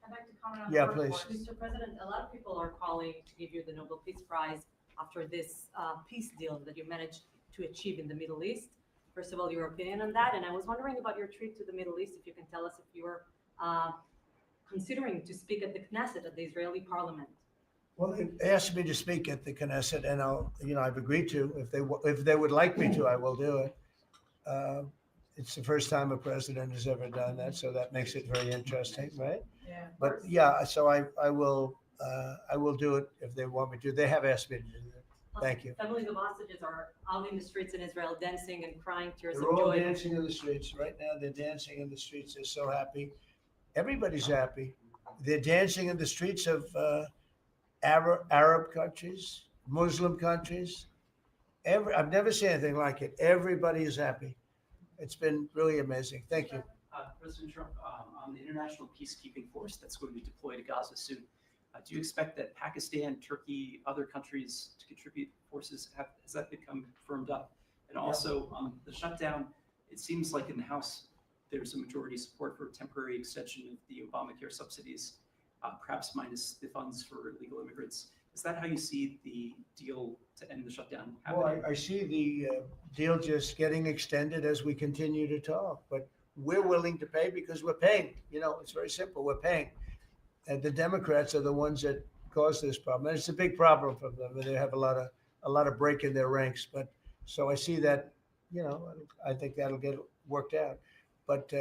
I'd like to comment on Yeah, the please. report. Mr. President, a lot of people are calling to give you the Nobel Peace Prize after this peace deal that you managed to achieve in the Middle East. First of all, your opinion on that, and I was wondering about your trip to the Middle East, if you can tell us if you were considering to speak at the Knesset, at the Israeli parliament. Well, they asked me to speak at the Knesset, and I've agreed to. If they would like me to, I will do it. It's the first time a president has ever done that, so that makes it very interesting, right? Yeah. But yeah, so I will do it if they want me to. They have asked me to do that. Thank you. Families of hostages are out in the streets in Israel dancing and crying tears They're of all joy. dancing in the streets right now. They're dancing in the streets. They're so happy. Everybody's happy. They're dancing in the streets of Arab countries, Muslim countries. I've never seen anything like it. Everybody is happy. It's been really amazing. Thank you. President Trump, on the international peacekeeping force that's going to be deployed to Gaza soon, do you expect that Pakistan, Turkey, other countries to contribute forces? Has that become firmed up? And also, the shutdown, it seems like in the House, there's a majority support for a temporary extension of the Obamacare subsidies, perhaps minus the funds for illegal immigrants. Is that how you see the deal to end the shutdown happening? Well, I see the deal just getting extended as we continue to talk, but we're willing to pay because we're paying. It's very simple. We're paying. And the Democrats are the ones that caused this problem. And it's a big problem for them. They have a lot of break in their ranks. But so I see that, I think that'll get worked out. But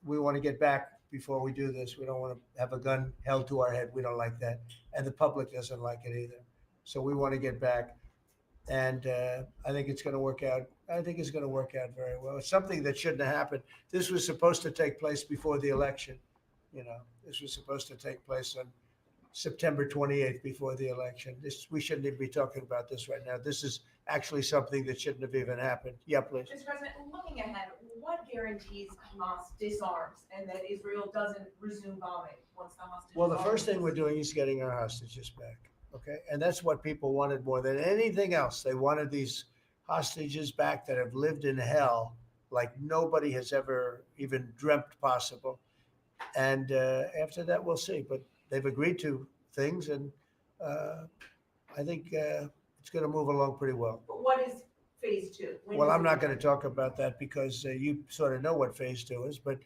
we want to get back before we do this. We don't want to have a gun held to our head. We don't like that. And the public doesn't like it either. So we want to get back. And I think it's going to work out. I think it's going to work out very well. It's something that shouldn't have happened. This was supposed to take place before the election. This was supposed to take place on September 28th before the election. We shouldn't even be talking about this right now. This is actually something that shouldn't have even happened. Yeah, please. Mr. President, looking ahead, what guarantees Hamas disarms and that Israel doesn't resume bombing once the hostages? Well, the first thing we're doing is getting our hostages back. Okay. And that's what people wanted more than anything else. They wanted these hostages back that have lived in hell like nobody has ever even dreamt possible. And after that, we'll see. But they've agreed to things, and I think it's going to move along pretty well. But what is phase two? Well, I'm not going to talk about that because you sort of know what phase two is, but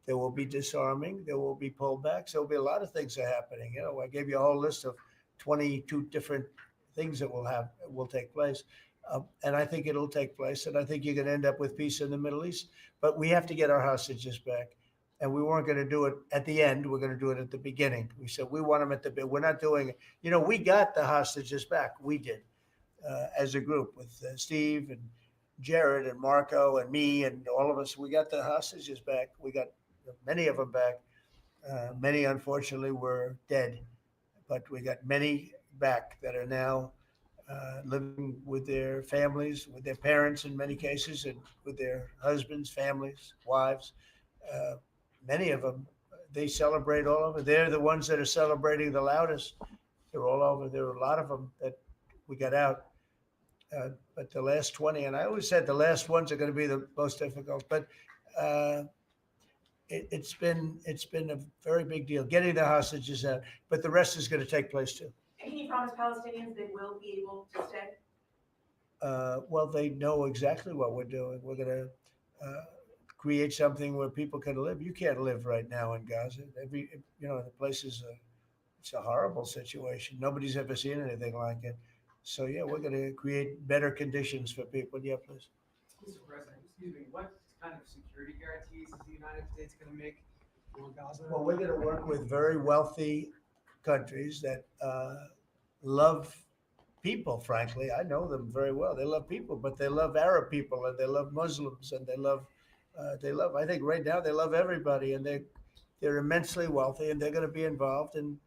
there will be disarming, there will be pullbacks, there will be a lot of things that are happening. I gave you a whole list of 22 different things that will take place. And I think it'll take place, and I think you're going to end up with peace in the Middle East. But we have to get our hostages back. And we weren't going to do it at the end. We're going to do it at the beginning. We said we want them at the beginning. We're not doing it. We got the hostages back. We did as a group with Steve and Jared and Marco and me and all of us. We got the hostages back. We got many of them back. Many, unfortunately, were dead. But we got many back that are now living with their families, with their parents in many cases, and with their husbands, families, wives. Many of them, they celebrate all over. They're the ones that are celebrating the loudest. They're all over. There were a lot of them that we got out. But the last 20, and I always said the last ones are going to be the most difficult, but it's been a very big deal getting the hostages out, but the rest is going to take place too. And can you promise Palestinians they will be able to stay? Well, they know exactly what we're doing. We're going to create something where people can live. You can't live right now in Gaza. The place is it's a horrible situation. Nobody's ever seen anything like it. So yeah, we're going to create better conditions for people. Yeah, please. Mr. President, excuse me, what kind of security guarantees is the United States going to make for Gaza? Well, we're going to work with very wealthy countries that love people, frankly. I know them very well. They love people, but they love Arab people and they love Muslims and they love, I think right now they love everybody, and they're immensely wealthy, and they're going to be involved in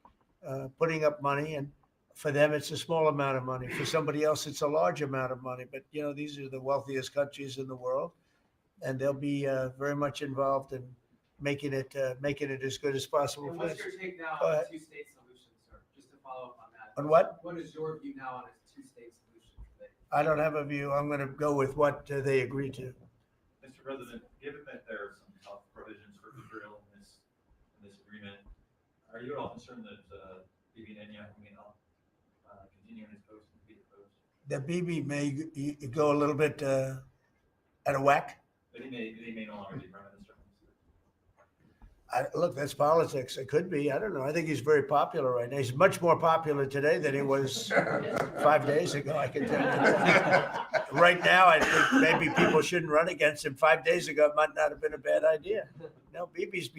putting up money. And for them, it's a small amount of money. For somebody else, it's a large amount of money. But, these are the wealthiest countries in the world, and they'll be very much involved in making it as good as possible. And what's your take now Go on a ahead. two-state solution, sir? Just to follow up on that. On what? What is your view now on a two-state solution? I don't have a view. I'm going to go with what they agree to. Mr. President, given that there are some tough provisions for Israel in this agreement, are you at all concerned that Bibi Netanyahu may not continue on his post and be opposed? That Bibi may go a little bit out of whack. But he may no longer be prime minister. Look, that's politics. It could be. I don't know. I think he's very popular right now. He's much more popular today than he was 5 days ago. I can tell you that. Right now, I think maybe people shouldn't run against him. 5 days ago, it might not have been a bad idea. No, Bibi's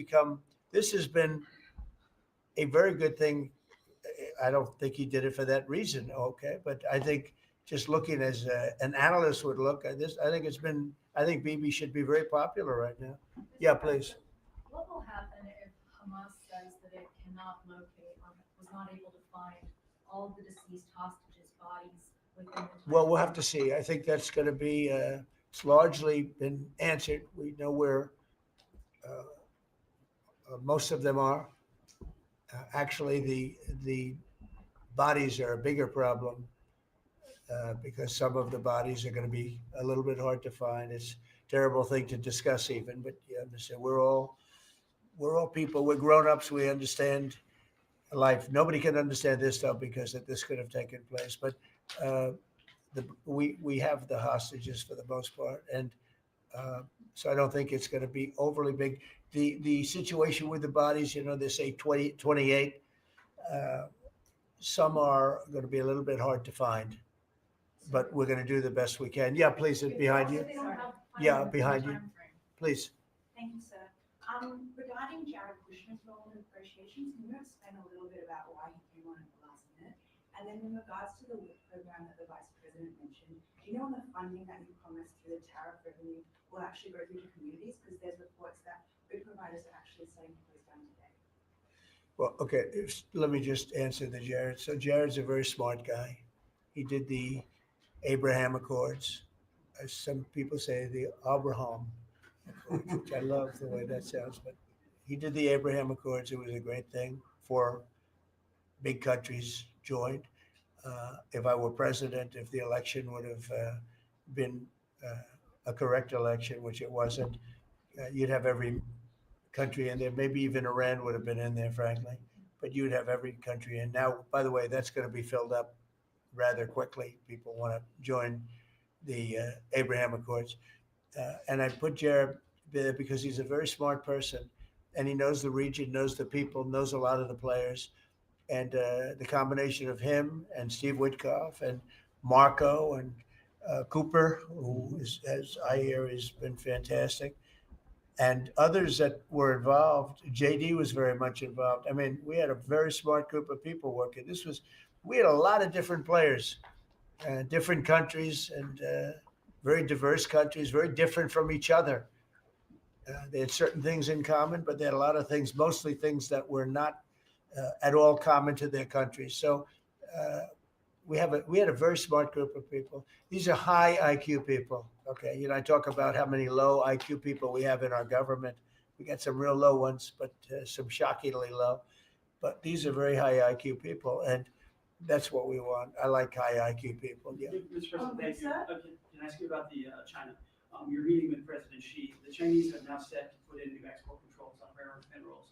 this has been a very good thing. I don't think he did it for that reason. Okay. But I think just looking as an analyst would look at this, I think Bibi should be very popular right now. Yeah, please. What will happen if Hamas says that it cannot locate or was not able to find all of the deceased hostages' bodies within the Well, we'll have to see. I think that's going to be, it's largely been answered. We know where most of them are. Actually, the bodies are a bigger problem because some of the bodies are going to be a little bit hard to find. It's a terrible thing to discuss even, but you understand, we're all people. We're grown-ups. We understand life. Nobody can understand this stuff because this could have taken place. But we have the hostages for the most part, and so I don't think it's going to be overly big. The situation with the bodies, they say 20, 28. Some are going to be a little bit hard to find, but we're going to do the best we can. Yeah, please, behind you. Yeah, behind you. Please. Thank you, sir. Regarding Jared Kushner's role in the negotiations, can you explain a little bit about why he came on at the last minute? And then in regards to the WIC program that the Vice President mentioned, do you know when the funding that you promised through the tariff revenue will actually go through to communities? Because there's reports that WIC providers are actually setting close down today. Well, okay, let me just answer the Jared. So Jared's a very smart guy. He did the Abraham Accords. As some people say, the Abraham Accords, which I love the way that sounds. But he did the Abraham Accords. It was a great thing. 4 big countries joined. If I were president, if the election would have been a correct election, which it wasn't, you'd have every country in there. Maybe even Iran would have been in there, frankly. But you'd have every country in. Now, by the way, that's going to be filled up rather quickly. People want to join the Abraham Accords. And I put Jared there because he's a very smart person, and he knows the region, knows the people, knows a lot of the players. And the combination of him and Steve Witkoff and Marco and Cooper, who is, as I hear, has been fantastic, and others that were involved. JD was very much involved. I mean, we had a very smart group of people working. We had a lot of different players, different countries, and very diverse countries, very different from each other. They had certain things in common, but they had a lot of things, mostly things that were not at all common to their countries. So we had a very smart group of people. These are high IQ people. Okay, I talk about how many low IQ people we have in our government. We got some real low ones, but some shockingly low. But these are very high IQ people, and That's what we want. I like high IQ people. Yeah. Mr. President, thank you. Can I ask you about the China? You're meeting with President Xi. The Chinese have now set to put in new export controls on rare earth minerals,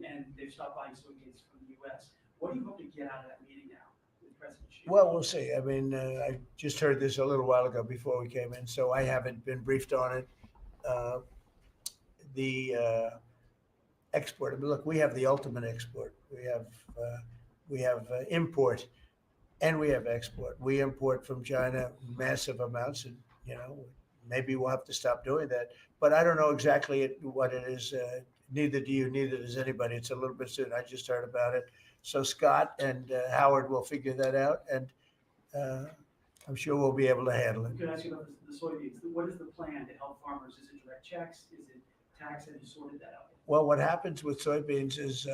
and they've stopped buying soybeans from the U.S. What do you hope to get out of that meeting now with President Xi? Well, we'll see. I mean, I just heard this a little while ago before we came in, so I haven't been briefed on it. The export. I mean, look, we have the ultimate export. We have import, and we have export. We import from China massive amounts, and maybe we'll have to stop doing that. But I don't know exactly what it is. Neither do you. Neither does anybody. It's a little bit soon. I just heard about it. So Scott and Howard will figure that out, and I'm sure we'll be able to handle it. Could I ask you about the soybeans? What is the plan to help farmers? Is it direct checks? Is it tax? Have you sorted that out? Well, what happens with soybeans is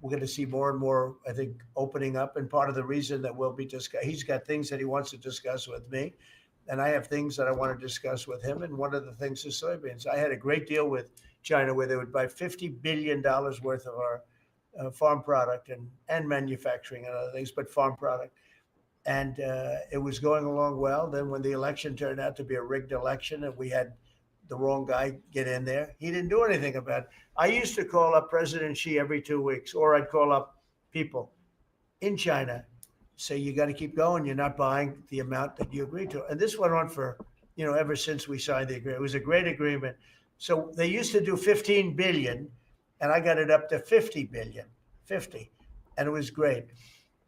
we're going to see more and more, I think, opening up. And part of the reason that we'll be discussing, he's got things that he wants to discuss with me, and I have things that I want to discuss with him. And one of the things is soybeans. I had a great deal with China where they would buy $50 billion worth of our farm product and manufacturing and other things, but farm product. And it was going along well. Then when the election turned out to be a rigged election and we had the wrong guy get in there, he didn't do anything about it. I used to call up President Xi every 2 weeks, or I'd call up people in China, say, you got to keep going. You're not buying the amount that you agreed to. And this went on for, ever since we signed the agreement. It was a great agreement. So they used to do 15 billion, and I got it up to 50 billion, 50. And it was great.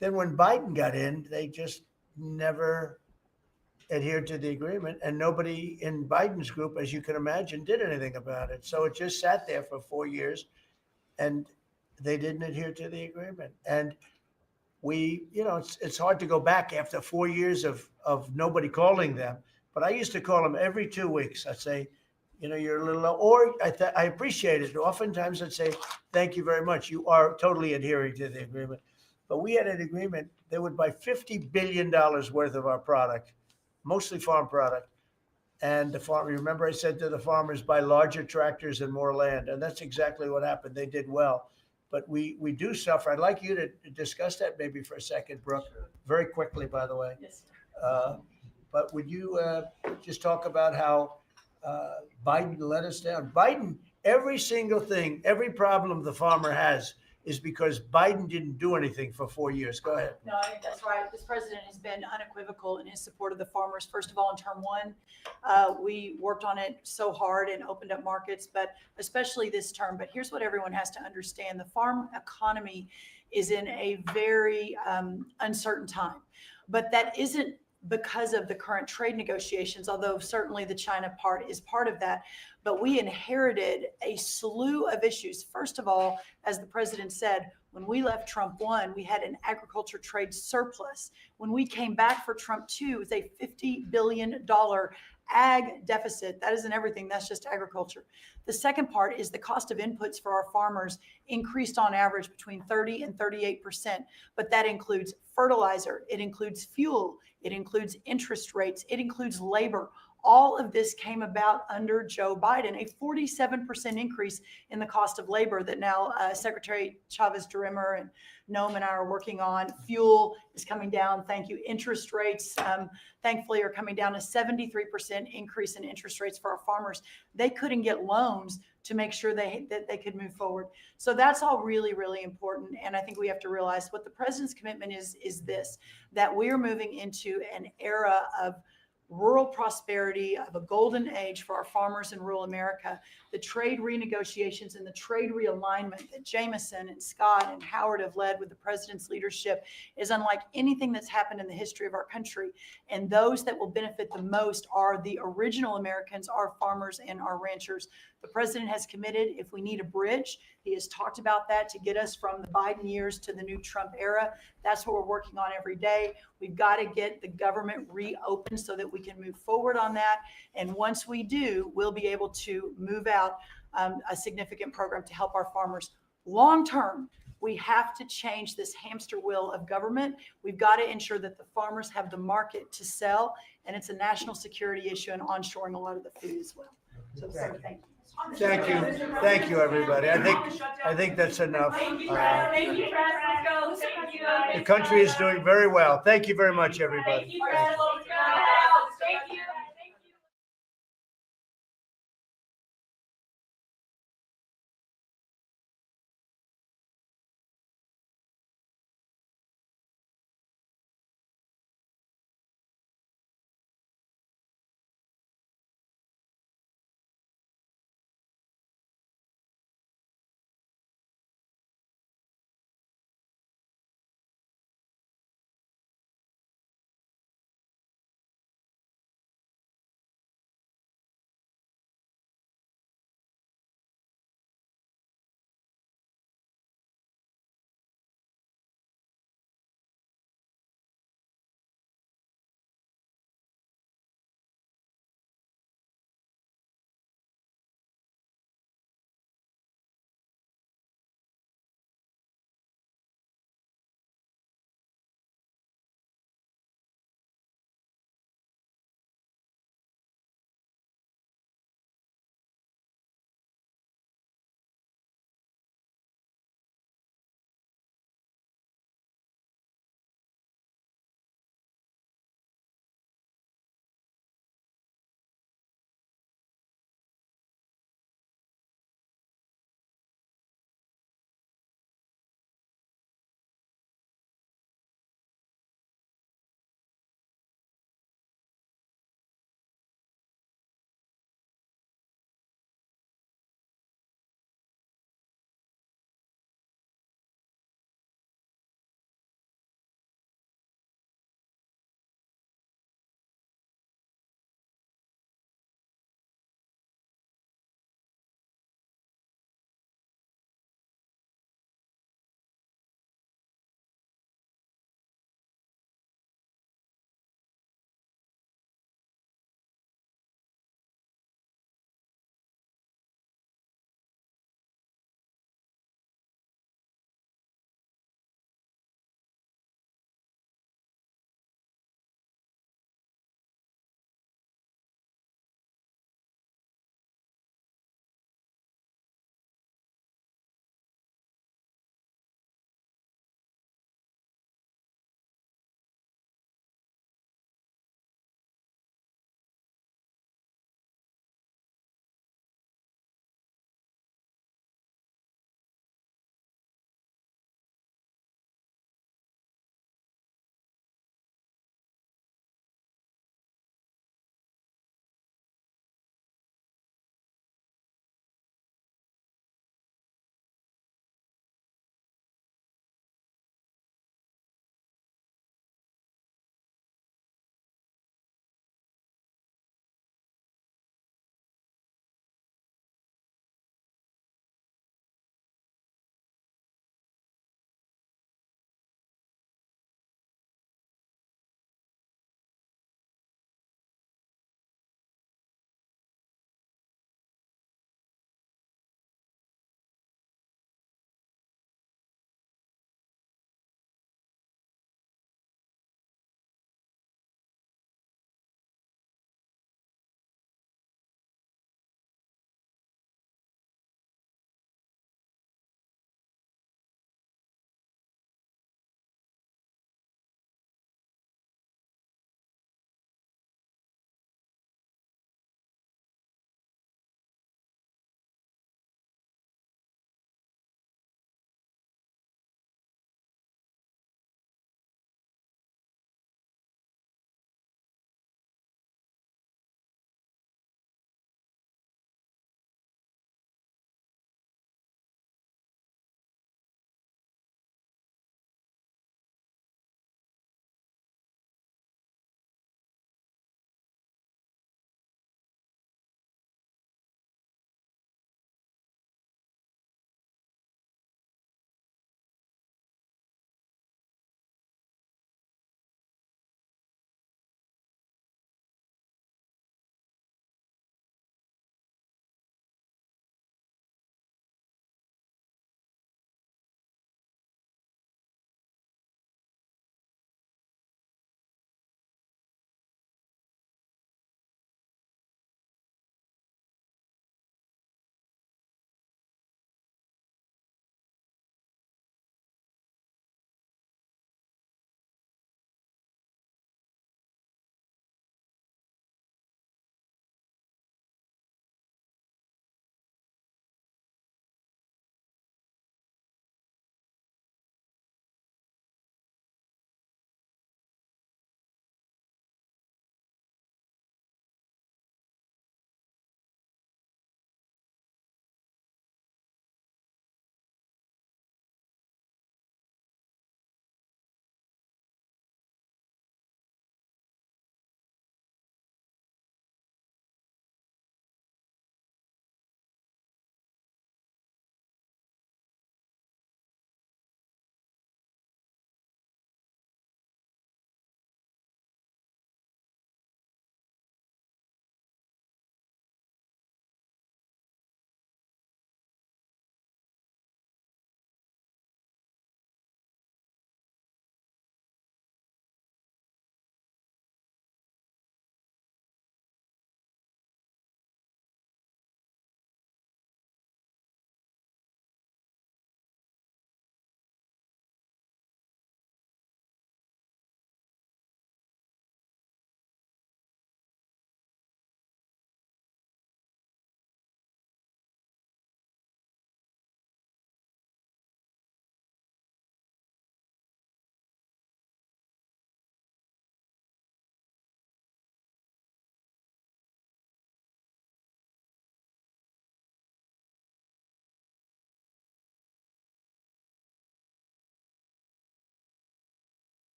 Then when Biden got in, they just never adhered to the agreement, and nobody in Biden's group, as you can imagine, did anything about it. So it just sat there for 4 years, and they didn't adhere to the agreement. And we, it's hard to go back after 4 years of nobody calling them. But I used to call them every 2 weeks. I'd say, you're a little low, or I appreciate it. Oftentimes I'd say, thank you very much. You are totally adhering to the agreement. But we had an agreement. They would buy $50 billion worth of our product, mostly farm product. And the farm, remember I said to the farmers, buy larger tractors and more land. And that's exactly what happened. They did well. But we do suffer. I'd like you to discuss that maybe for a second, Brooke, very quickly, by the way. Yes. But would you just talk about how Biden let us down? Biden, every single thing, every problem the farmer has is because Biden didn't do anything for 4 years. Go ahead. No, I think that's right. This president has been unequivocal in his support of the farmers. First of all, in term one, we worked on it so hard and opened up markets, but especially this term. But here's what everyone has to understand. The farm economy is in a very uncertain time, but that isn't because of the current trade negotiations, although certainly the China part is part of that. But we inherited a slew of issues. First of all, as the president said, when we left Trump 1, we had an agriculture trade surplus. When we came back for Trump 2, it was a $50 billion ag deficit. That isn't everything. That's just agriculture. The second part is the cost of inputs for our farmers increased on average between 30 and 38%. But that includes fertilizer. It includes fuel. It includes interest rates. It includes labor. All of this came about under Joe Biden, a 47% increase in the cost of labor that now Secretary Chavez-Durimer and Noam and I are working on. Fuel is coming down. Thank you. Interest rates, thankfully, are coming down. A 73% increase in interest rates for our farmers. They couldn't get loans to make sure that they could move forward. So that's all really, really important. And I think we have to realize what the president's commitment is this, that we are moving into an era of rural prosperity, of a golden age for our farmers in rural America. The trade renegotiations and the trade realignment that Jameson and Scott and Howard have led with the president's leadership is unlike anything that's happened in the history of our country. And those that will benefit the most are the original Americans, our farmers and our ranchers. The president has committed, if we need a bridge, he has talked about that to get us from the Biden years to the new Trump era. That's what we're working on every day. We've got to get the government reopened so that we can move forward on that. And once we do, we'll be able to move out a significant program to help our farmers. Long term, we have to change this hamster wheel of government. We've got to ensure that the farmers have the market to sell, and it's a national security issue and onshoring a lot of the food as well. So, sir, thank you. Thank you. Thank you, everybody. I think that's enough. Thank you, Fred. Thank you, Fred. Let's go. Thank you. The country is doing very well. Thank you very much, everybody. Thank you, Fred.